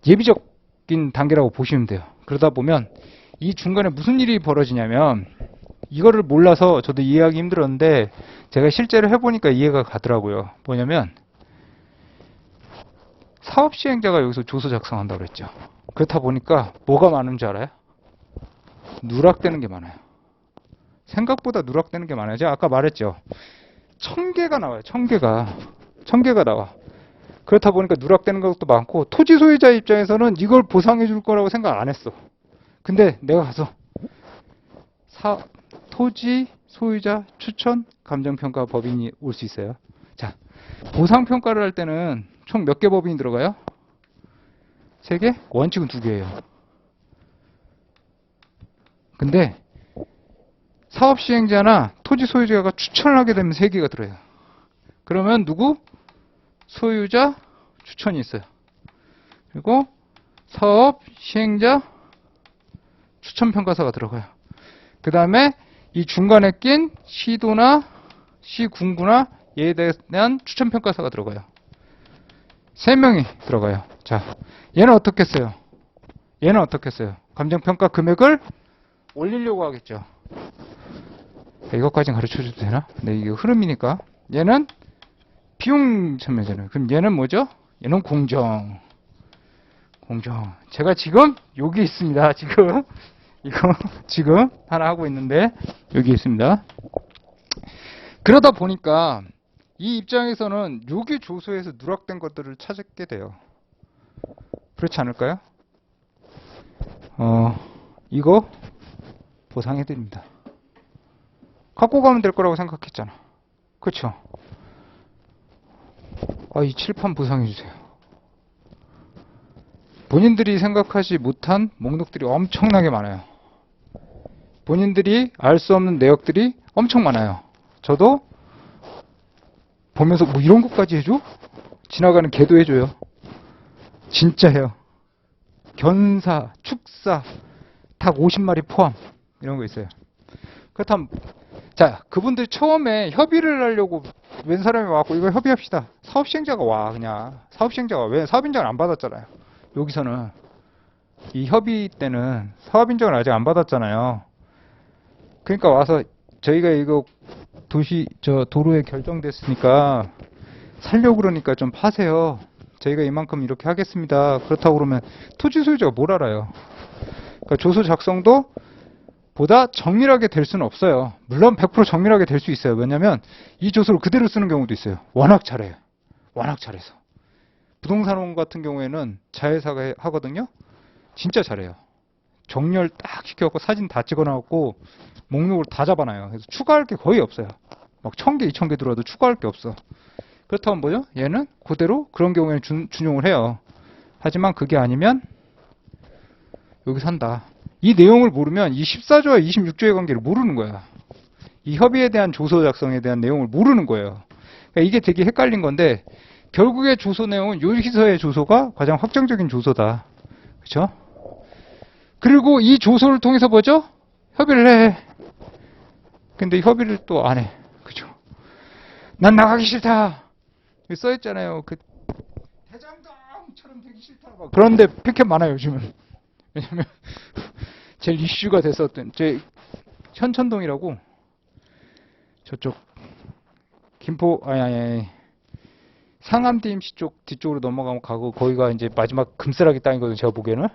예비적인 단계라고 보시면 돼요. 그러다 보면 이 중간에 무슨 일이 벌어지냐면 이거를 몰라서 저도 이해하기 힘들었는데 제가 실제로 해보니까 이해가 가더라고요. 뭐냐면 사업시행자가 여기서 조서 작성한다고 그랬죠. 그렇다 보니까 뭐가 많은 줄 알아요? 누락되는 게 많아요. 생각보다 누락되는 게 많아요. 제가 아까 말했죠. 1000개가 나와요. 1000개가 나와. 그렇다 보니까 누락되는 것도 많고 토지 소유자 입장에서는 이걸 보상해 줄 거라고 생각 안 했어. 근데 내가 가서 토지 소유자 추천 감정평가 법인이 올 수 있어요. 자, 보상평가를 할 때는 총 몇 개 법인이 들어가요? 3개? 원칙은 2개예요. 근데 사업 시행자나 토지 소유자가 추천을 하게 되면 3개가 들어요. 그러면 누구? 소유자 추천이 있어요. 그리고 사업 시행자 추천평가서가 들어가요. 그 다음에 이 중간에 낀 시도나 시군구나 얘에 대한 추천평가서가 들어가요. 3명이 들어가요. 자, 얘는 어떻게 써요? 감정평가 금액을 올리려고 하겠죠. 이것까지는 가르쳐줘도 되나? 네, 이게 흐름이니까. 얘는 비용 참여잖아요. 그럼 얘는 뭐죠? 얘는 공정. 제가 지금 여기 있습니다. 이거 지금 하나 하고 있는데 여기 있습니다. 그러다 보니까 이 입장에서는 여기 조서에서 누락된 것들을 찾게 돼요. 그렇지 않을까요? 이거 보상해드립니다. 갖고 가면 될 거라고 생각했잖아. 그쵸? 이 칠판 보상해주세요. 본인들이 생각하지 못한 목록들이 엄청나게 많아요. 본인들이 알 수 없는 내역들이 엄청 많아요. 저도 보면서 뭐 이런 것까지 해줘? 지나가는 개도 해줘요. 진짜 해요. 견사, 축사, 닭 50마리 포함 이런 거 있어요. 그렇다면 자, 그분들 처음에 협의를 하려고 웬 사람이 와갖고 이거 협의합시다. 사업시행자가 와. 그냥 사업시행자가 왜 사업인정을 안 받았잖아요. 여기서는 이 협의 때는 사업인정을 아직 안 받았잖아요. 그러니까 와서 저희가 이거 도로에 결정됐으니까 살려고 그러니까 좀 파세요. 저희가 이만큼 이렇게 하겠습니다. 그렇다고 그러면 토지 소유자가 뭘 알아요? 그러니까 조서 작성도 보다 정밀하게 될 수는 없어요. 물론 100% 정밀하게 될 수 있어요. 왜냐하면 이 조서를 그대로 쓰는 경우도 있어요. 워낙 잘해요. 워낙 잘해서. 부동산원 같은 경우에는 자회사가 하거든요. 진짜 잘해요. 정렬 딱 시켜갖고 사진 다 찍어놔갖고 목록을 다 잡아놔요. 그래서 추가할 게 거의 없어요. 막 1000개, 2000개 들어와도 추가할 게 없어. 그렇다면 뭐죠? 얘는 그대로 그런 경우에는 준용을 해요. 하지만 그게 아니면 여기 산다. 이 내용을 모르면 이 14조와 26조의 관계를 모르는 거야. 이 협의에 대한 조서 작성에 대한 내용을 모르는 거예요. 그러니까 이게 되게 헷갈린 건데 결국에 조서 내용은 여기서의 조서가 가장 확정적인 조서다. 그렇죠? 그리고 이 조서를 통해서 뭐죠? 협의를 해. 근데 협의를 또 안 해. 그죠? 난 나가기 싫다. 써있잖아요. 그 대장동처럼 되기 싫다. 그런데 피켓 많아요, 요즘은. 왜냐면 제일 이슈가 됐었던 제 현천동이라고 저쪽 김포 상암 DMC 쪽 뒤쪽으로 넘어가면 가고 거기가 이제 마지막 금쓰라기 땅이거든요. 제가 보기에는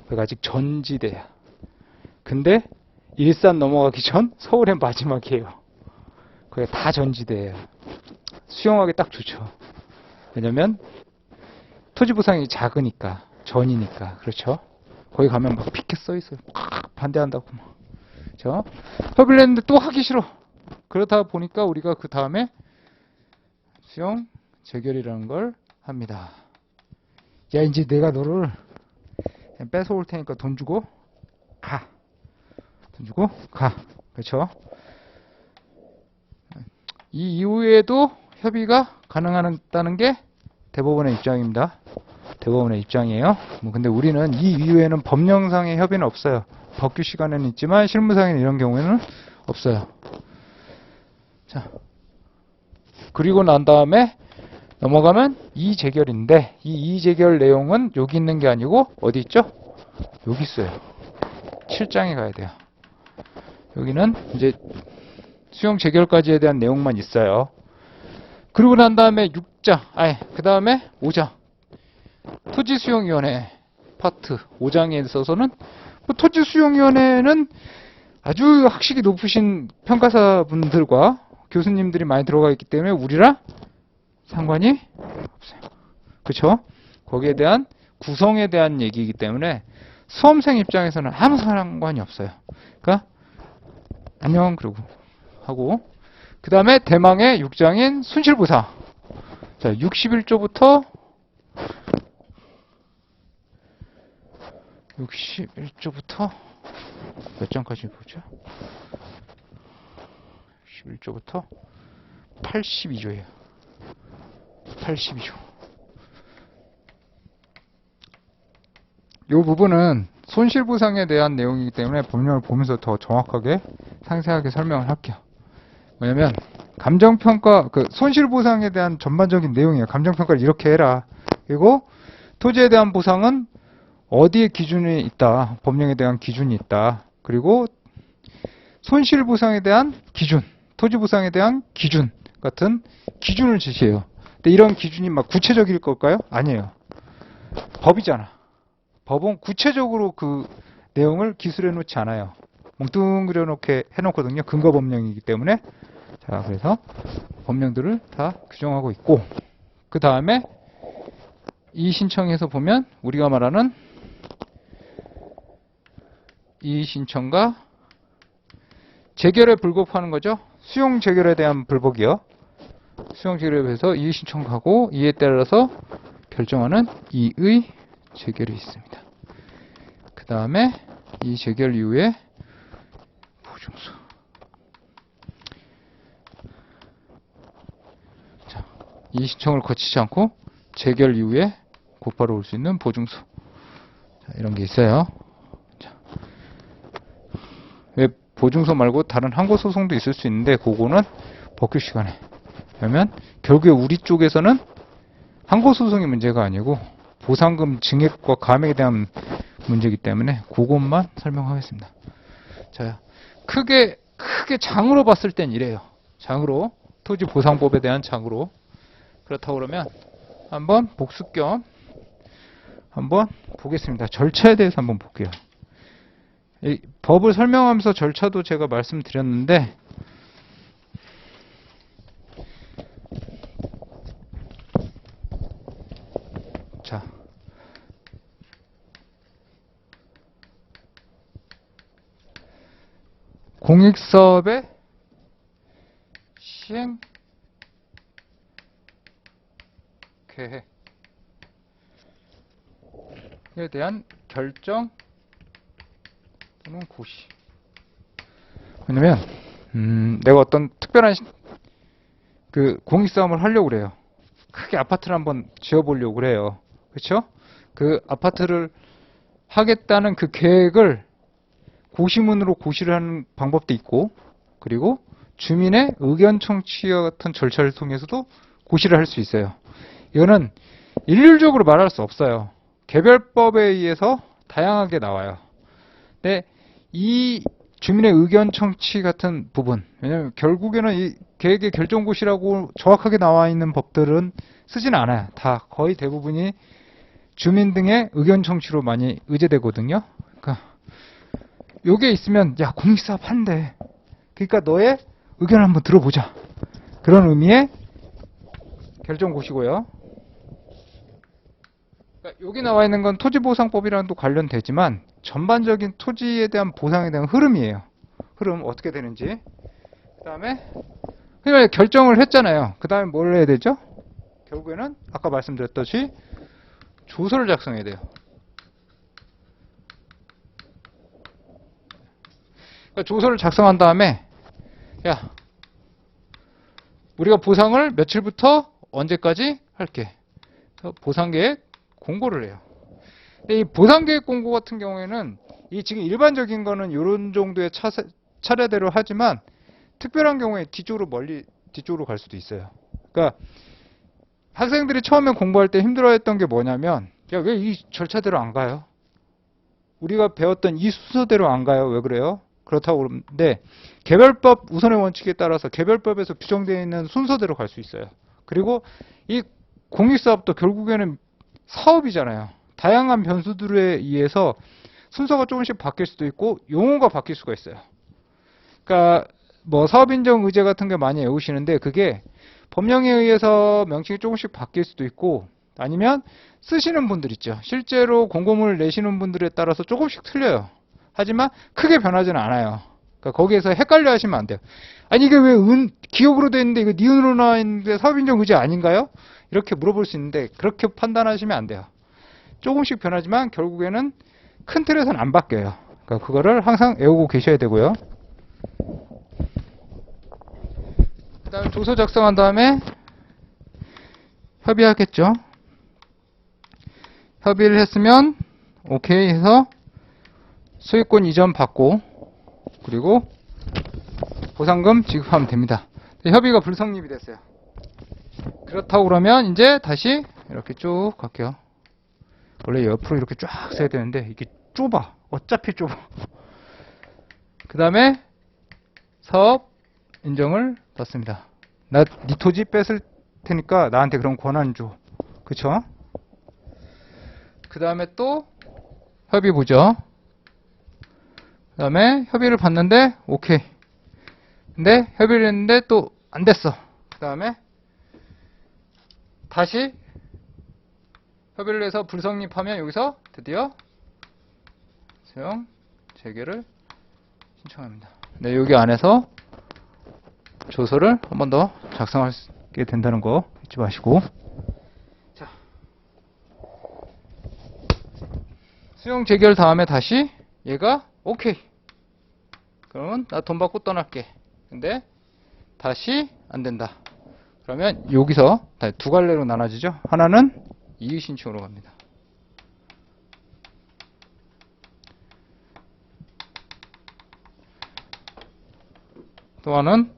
거기가 아직 전지대야. 근데 일산 넘어가기 전 서울의 마지막이에요. 거기가 다 전지대예요. 수용하기 딱 좋죠. 왜냐면 토지 보상이 작으니까 전이니까 그렇죠. 거기 가면 막 피켓 써 있어요. 반대한다고 막. 그렇죠? 협의를 했는데 또 하기 싫어. 그러다 보니까 우리가 그 다음에 수용 재결이라는 걸 합니다. 야, 이제 내가 너를 뺏어올 테니까 돈 주고 가. 돈 주고 가. 그렇죠? 이 이후에도 협의가 가능하다는 게 대법원의 입장입니다. 대법원의 입장이에요. 근데 우리는 이 이후에는 법령상의 협의는 없어요. 법규 시간에는 있지만 실무상에는 이런 경우에는 없어요. 자, 그리고 난 다음에 넘어가면 이의제결인데 이 이의제결 내용은 여기 있는 게 아니고 어디 있죠? 여기 있어요. 7장에 가야 돼요. 여기는 이제 수용 재결까지에 대한 내용만 있어요. 그리고 난 다음에 6장, 그 다음에 5장. 토지수용위원회 파트 5장에 있어서는 토지수용위원회는 아주 학식이 높으신 평가사분들과 교수님들이 많이 들어가 있기 때문에 우리랑 상관이 없어요. 그렇죠? 거기에 대한 구성에 대한 얘기이기 때문에 수험생 입장에서는 아무 상관이 없어요. 그러니까 안녕 그러고 하고 그 다음에 대망의 6장인 손실보상. 자, 61조부터 61조부터 몇 장까지 보죠? 61조부터 82조예요. 82조. 이 부분은 손실보상에 대한 내용이기 때문에 법령을 보면서 더 정확하게 상세하게 설명을 할게요. 왜냐면 감정평가, 손실보상에 대한 전반적인 내용이에요. 감정평가를 이렇게 해라. 그리고 토지에 대한 보상은 어디에 기준이 있다. 법령에 대한 기준이 있다. 그리고 손실보상에 대한 기준, 토지보상에 대한 기준 같은 기준을 제시해요. 근데 이런 기준이 막 구체적일 걸까요? 아니에요. 법이잖아. 법은 구체적으로 그 내용을 기술해 놓지 않아요. 뭉뚱그려 놓게 해놓거든요. 근거 법령이기 때문에. 자, 그래서 법령들을 다 규정하고 있고, 그 다음에 이 신청에서 보면 우리가 말하는 이 신청과 재결에 불복하는 거죠. 수용 재결에 대한 불복이요. 수용 재결에 대해서 이의 신청하고 이에 따라서 결정하는 이의 재결이 있습니다. 그 다음에 이 재결 이후에 보증서. 자, 이의 신청을 거치지 않고 재결 이후에 곧바로 올 수 있는 보증서. 자, 이런 게 있어요. 자, 왜 보증서 말고 다른 항고 소송도 있을 수 있는데 그거는 법규 시간에. 그러면 결국에 우리 쪽에서는 항고 소송이 문제가 아니고 보상금 증액과 감액에 대한 문제이기 때문에 그것만 설명하겠습니다. 자, 크게 장으로 봤을 땐 이래요. 장으로 토지보상법에 대한 장으로. 그렇다고 그러면 한번 복습 겸 한번 보겠습니다. 절차에 대해서 한번 볼게요. 이 법을 설명하면서 절차도 제가 말씀드렸는데 자, 공익사업의 시행 계획에 대한 결정 또는 고시. 왜냐면 내가 어떤 특별한 공익사업을 하려고 그래요. 크게 아파트를 한번 지어보려고 그래요. 그렇죠? 그 아파트를 하겠다는 그 계획을 고시문으로 고시를 하는 방법도 있고, 그리고 주민의 의견 청취와 같은 절차를 통해서도 고시를 할 수 있어요. 이거는 일률적으로 말할 수 없어요. 개별법에 의해서 다양하게 나와요. 근데 이 주민의 의견 청취 같은 부분, 왜냐면 결국에는 이 계획의 결정고시라고 정확하게 나와 있는 법들은 쓰진 않아요. 다 거의 대부분이 주민 등의 의견 청취로 많이 의제되거든요. 그러니까 요게 있으면 야, 공익사업 한대. 그러니까 너의 의견을 한번 들어보자. 그런 의미의 결정고시고요. 그러니까 여기 나와 있는 건 토지보상법이랑도 관련되지만 전반적인 토지에 대한 보상에 대한 흐름이에요. 흐름 어떻게 되는지. 그 다음에 그러니까 결정을 했잖아요. 그 다음에 뭘 해야 되죠? 결국에는 아까 말씀드렸듯이 조서를 작성해야 돼요. 그러니까 조서를 작성한 다음에 야, 우리가 보상을 며칠부터 언제까지 할게. 그래서 보상계획 공고를 해요. 근데 이 보상계획 공고 같은 경우에는 이 지금 일반적인 거는 이런 정도의 차례대로 하지만 특별한 경우에 뒤쪽으로 갈 수도 있어요. 그러니까 학생들이 처음에 공부할 때 힘들어했던 게 뭐냐면 야, 왜 이 절차대로 안 가요? 우리가 배웠던 이 순서대로 안 가요? 왜 그래요? 그렇다고 그러는데 개별법 우선의 원칙에 따라서 개별법에서 규정되어 있는 순서대로 갈 수 있어요. 그리고 이 공익사업도 결국에는 사업이잖아요. 다양한 변수들에 의해서 순서가 조금씩 바뀔 수도 있고 용어가 바뀔 수가 있어요. 그러니까 뭐 사업인정 의제 같은 게 많이 외우시는데 그게 법령에 의해서 명칭이 조금씩 바뀔 수도 있고 아니면 쓰시는 분들 있죠. 실제로 공고문을 내시는 분들에 따라서 조금씩 틀려요. 하지만 크게 변하지는 않아요. 그러니까 거기에서 헷갈려 하시면 안 돼요. 아니 이게 왜 기억으로 돼 있는데 이거 니은으로 나와 있는데 사업인정 의제 아닌가요? 이렇게 물어볼 수 있는데 그렇게 판단하시면 안 돼요. 조금씩 변하지만 결국에는 큰 틀에서는 안 바뀌어요. 그러니까 그거를 항상 외우고 계셔야 되고요. 그 다음에 조서 작성한 다음에 협의하겠죠. 협의를 했으면 오케이 해서 소유권 이전 받고 그리고 보상금 지급하면 됩니다. 협의가 불성립이 됐어요. 그렇다고 그러면 이제 다시 이렇게 쭉 갈게요. 원래 옆으로 이렇게 쫙 써야 되는데 이게 좁아. 어차피 좁아. 그 다음에 사업 인정을 받습니다. 나 네 토지 뺏을 테니까 나한테 그런 권한 줘. 그쵸? 그 다음에 또 협의 보죠. 그 다음에 협의를 봤는데 오케이. 근데 협의를 했는데 또 안 됐어. 그 다음에 다시 협의를 해서 불성립하면 여기서 드디어 수용 재개를 신청합니다. 네, 여기 안에서 조서를 한 번 더 작성하게 된다는 거 잊지 마시고. 자, 수용 재결 다음에 다시 얘가 오케이. 그러면 나 돈 받고 떠날게. 근데 다시 안 된다. 그러면 여기서 두 갈래로 나눠지죠. 하나는 이의신청으로 갑니다. 또 하나는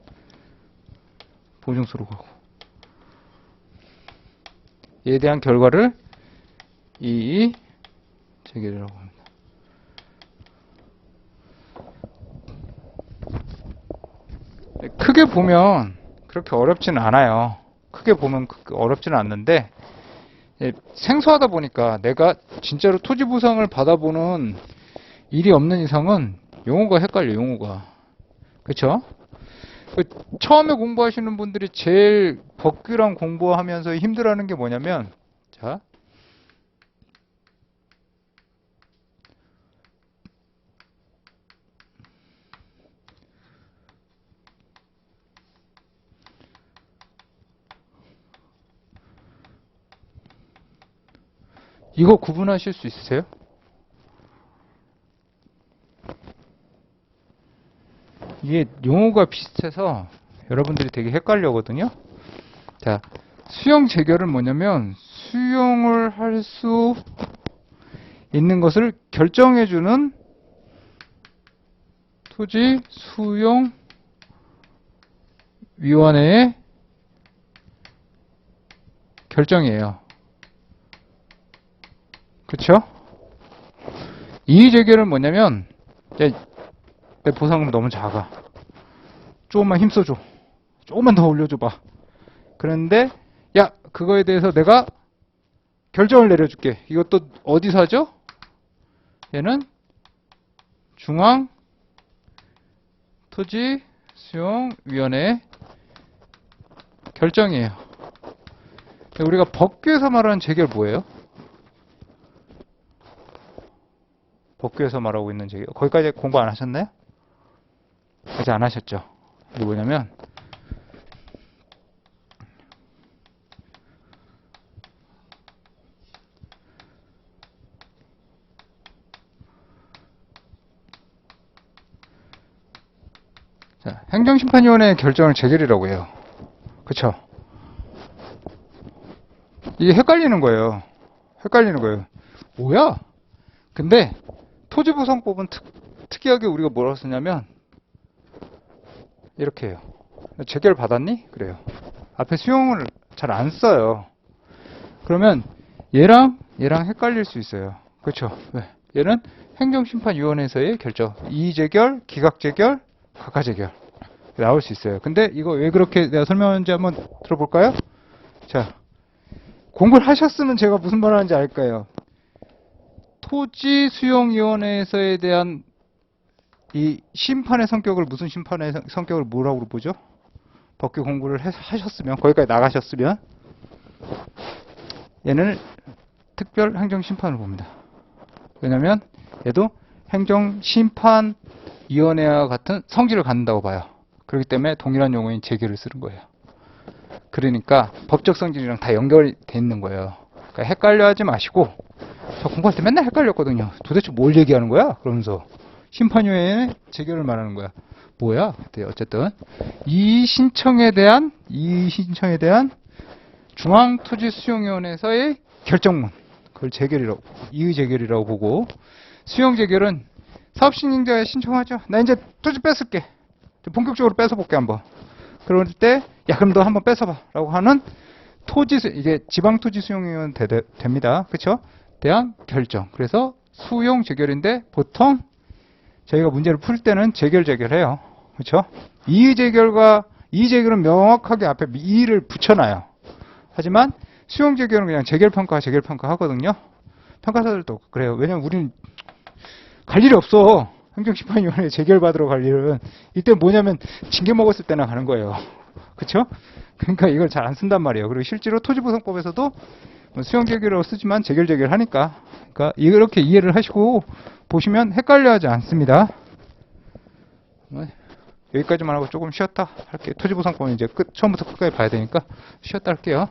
보증서로 가고. 이에 대한 결과를 이의 재결이라고 합니다. 크게 보면 그렇게 어렵지는 않아요. 크게 보면 어렵지는 않는데 생소하다 보니까 내가 진짜로 토지 보상을 받아보는 일이 없는 이상은 용어가 헷갈려. 용어가. 그쵸? 처음에 공부하시는 분들이 제일 법규랑 공부하면서 힘들어하는 게 뭐냐면 자, 이거 구분하실 수 있으세요? 이게 용어가 비슷해서 여러분들이 되게 헷갈려 하거든요. 자, 수용 재결은 뭐냐면 수용을 할 수 있는 것을 결정해주는 토지 수용 위원회의 결정이에요. 그쵸? 이의 재결은 뭐냐면 야, 내 보상금 너무 작아. 조금만 힘써줘. 조금만 더 올려줘봐. 그런데 야, 그거에 대해서 내가 결정을 내려줄게. 이것도 어디서 하죠? 얘는 중앙 토지 수용위원회 결정이에요. 우리가 법규에서 말하는 재결 뭐예요? 법규에서 말하고 있는 재결. 거기까지 공부 안 하셨나요? 아직 안 하셨죠? 이게 뭐냐면 자, 행정심판위원회의 결정을 재결이라고 해요. 그쵸? 이게 헷갈리는 거예요. 헷갈리는 거예요. 뭐야? 근데 토지보상법은 특이하게 우리가 뭐라고 쓰냐면 이렇게 해요. 재결 받았니? 그래요. 앞에 수용을 잘 안 써요. 그러면 얘랑 헷갈릴 수 있어요. 그렇죠? 왜? 얘는 행정심판위원회에서의 결정. 이의재결, 기각재결, 각하재결 나올 수 있어요. 근데 이거 왜 그렇게 내가 설명하는지 한번 들어볼까요? 자, 공부를 하셨으면 제가 무슨 말 하는지 알 거예요. 토지수용위원회에서에 대한 이 심판의 성격을 무슨 심판의 성격을 뭐라고 보죠? 법규 공부를 하셨으면 거기까지 나가셨으면 얘는 특별 행정심판을 봅니다. 왜냐하면 얘도 행정심판위원회와 같은 성질을 갖는다고 봐요. 그렇기 때문에 동일한 용어인 재결을 쓰는 거예요. 그러니까 법적 성질이랑 다 연결돼 있는 거예요. 그러니까 헷갈려 하지 마시고, 저 공부할 때 맨날 헷갈렸거든요. 도대체 뭘 얘기하는 거야? 그러면서 심판위원회의 재결을 말하는 거야. 뭐야? 어쨌든 이 신청에 대한 중앙토지수용위원회에서의 결정문, 그걸 재결이라고, 이의재결이라고 보고, 수용재결은 사업신청자가 신청하죠. 나 이제 토지 뺏을게. 본격적으로 뺏어볼게 한번. 그럴 때, 야 그럼 너 한번 뺏어봐 라고 하는 이게 지방토지수용위원회 됩니다. 그쵸? 대한 결정. 그래서 수용재결인데 보통 저희가 문제를 풀 때는 재결해요. 그렇죠? 이의재결은 명확하게 앞에 이의를 붙여놔요. 하지만 수용재결은 그냥 재결평가 하거든요. 평가사들도 그래요. 왜냐면 우리는 갈 일이 없어. 행정심판위원회 재결받으러 갈 일은. 이때 뭐냐면 징계 먹었을 때나 가는 거예요. 그렇죠? 그러니까 이걸 잘 안 쓴단 말이에요. 그리고 실제로 토지보상법에서도 수용재결이라고 쓰지만 재결 하니까. 그러니까 이렇게 이해를 하시고 보시면 헷갈려하지 않습니다. 여기까지만 하고 조금 쉬었다 할게요. 토지보상법은 이제 처음부터 끝까지 봐야 되니까 쉬었다 할게요.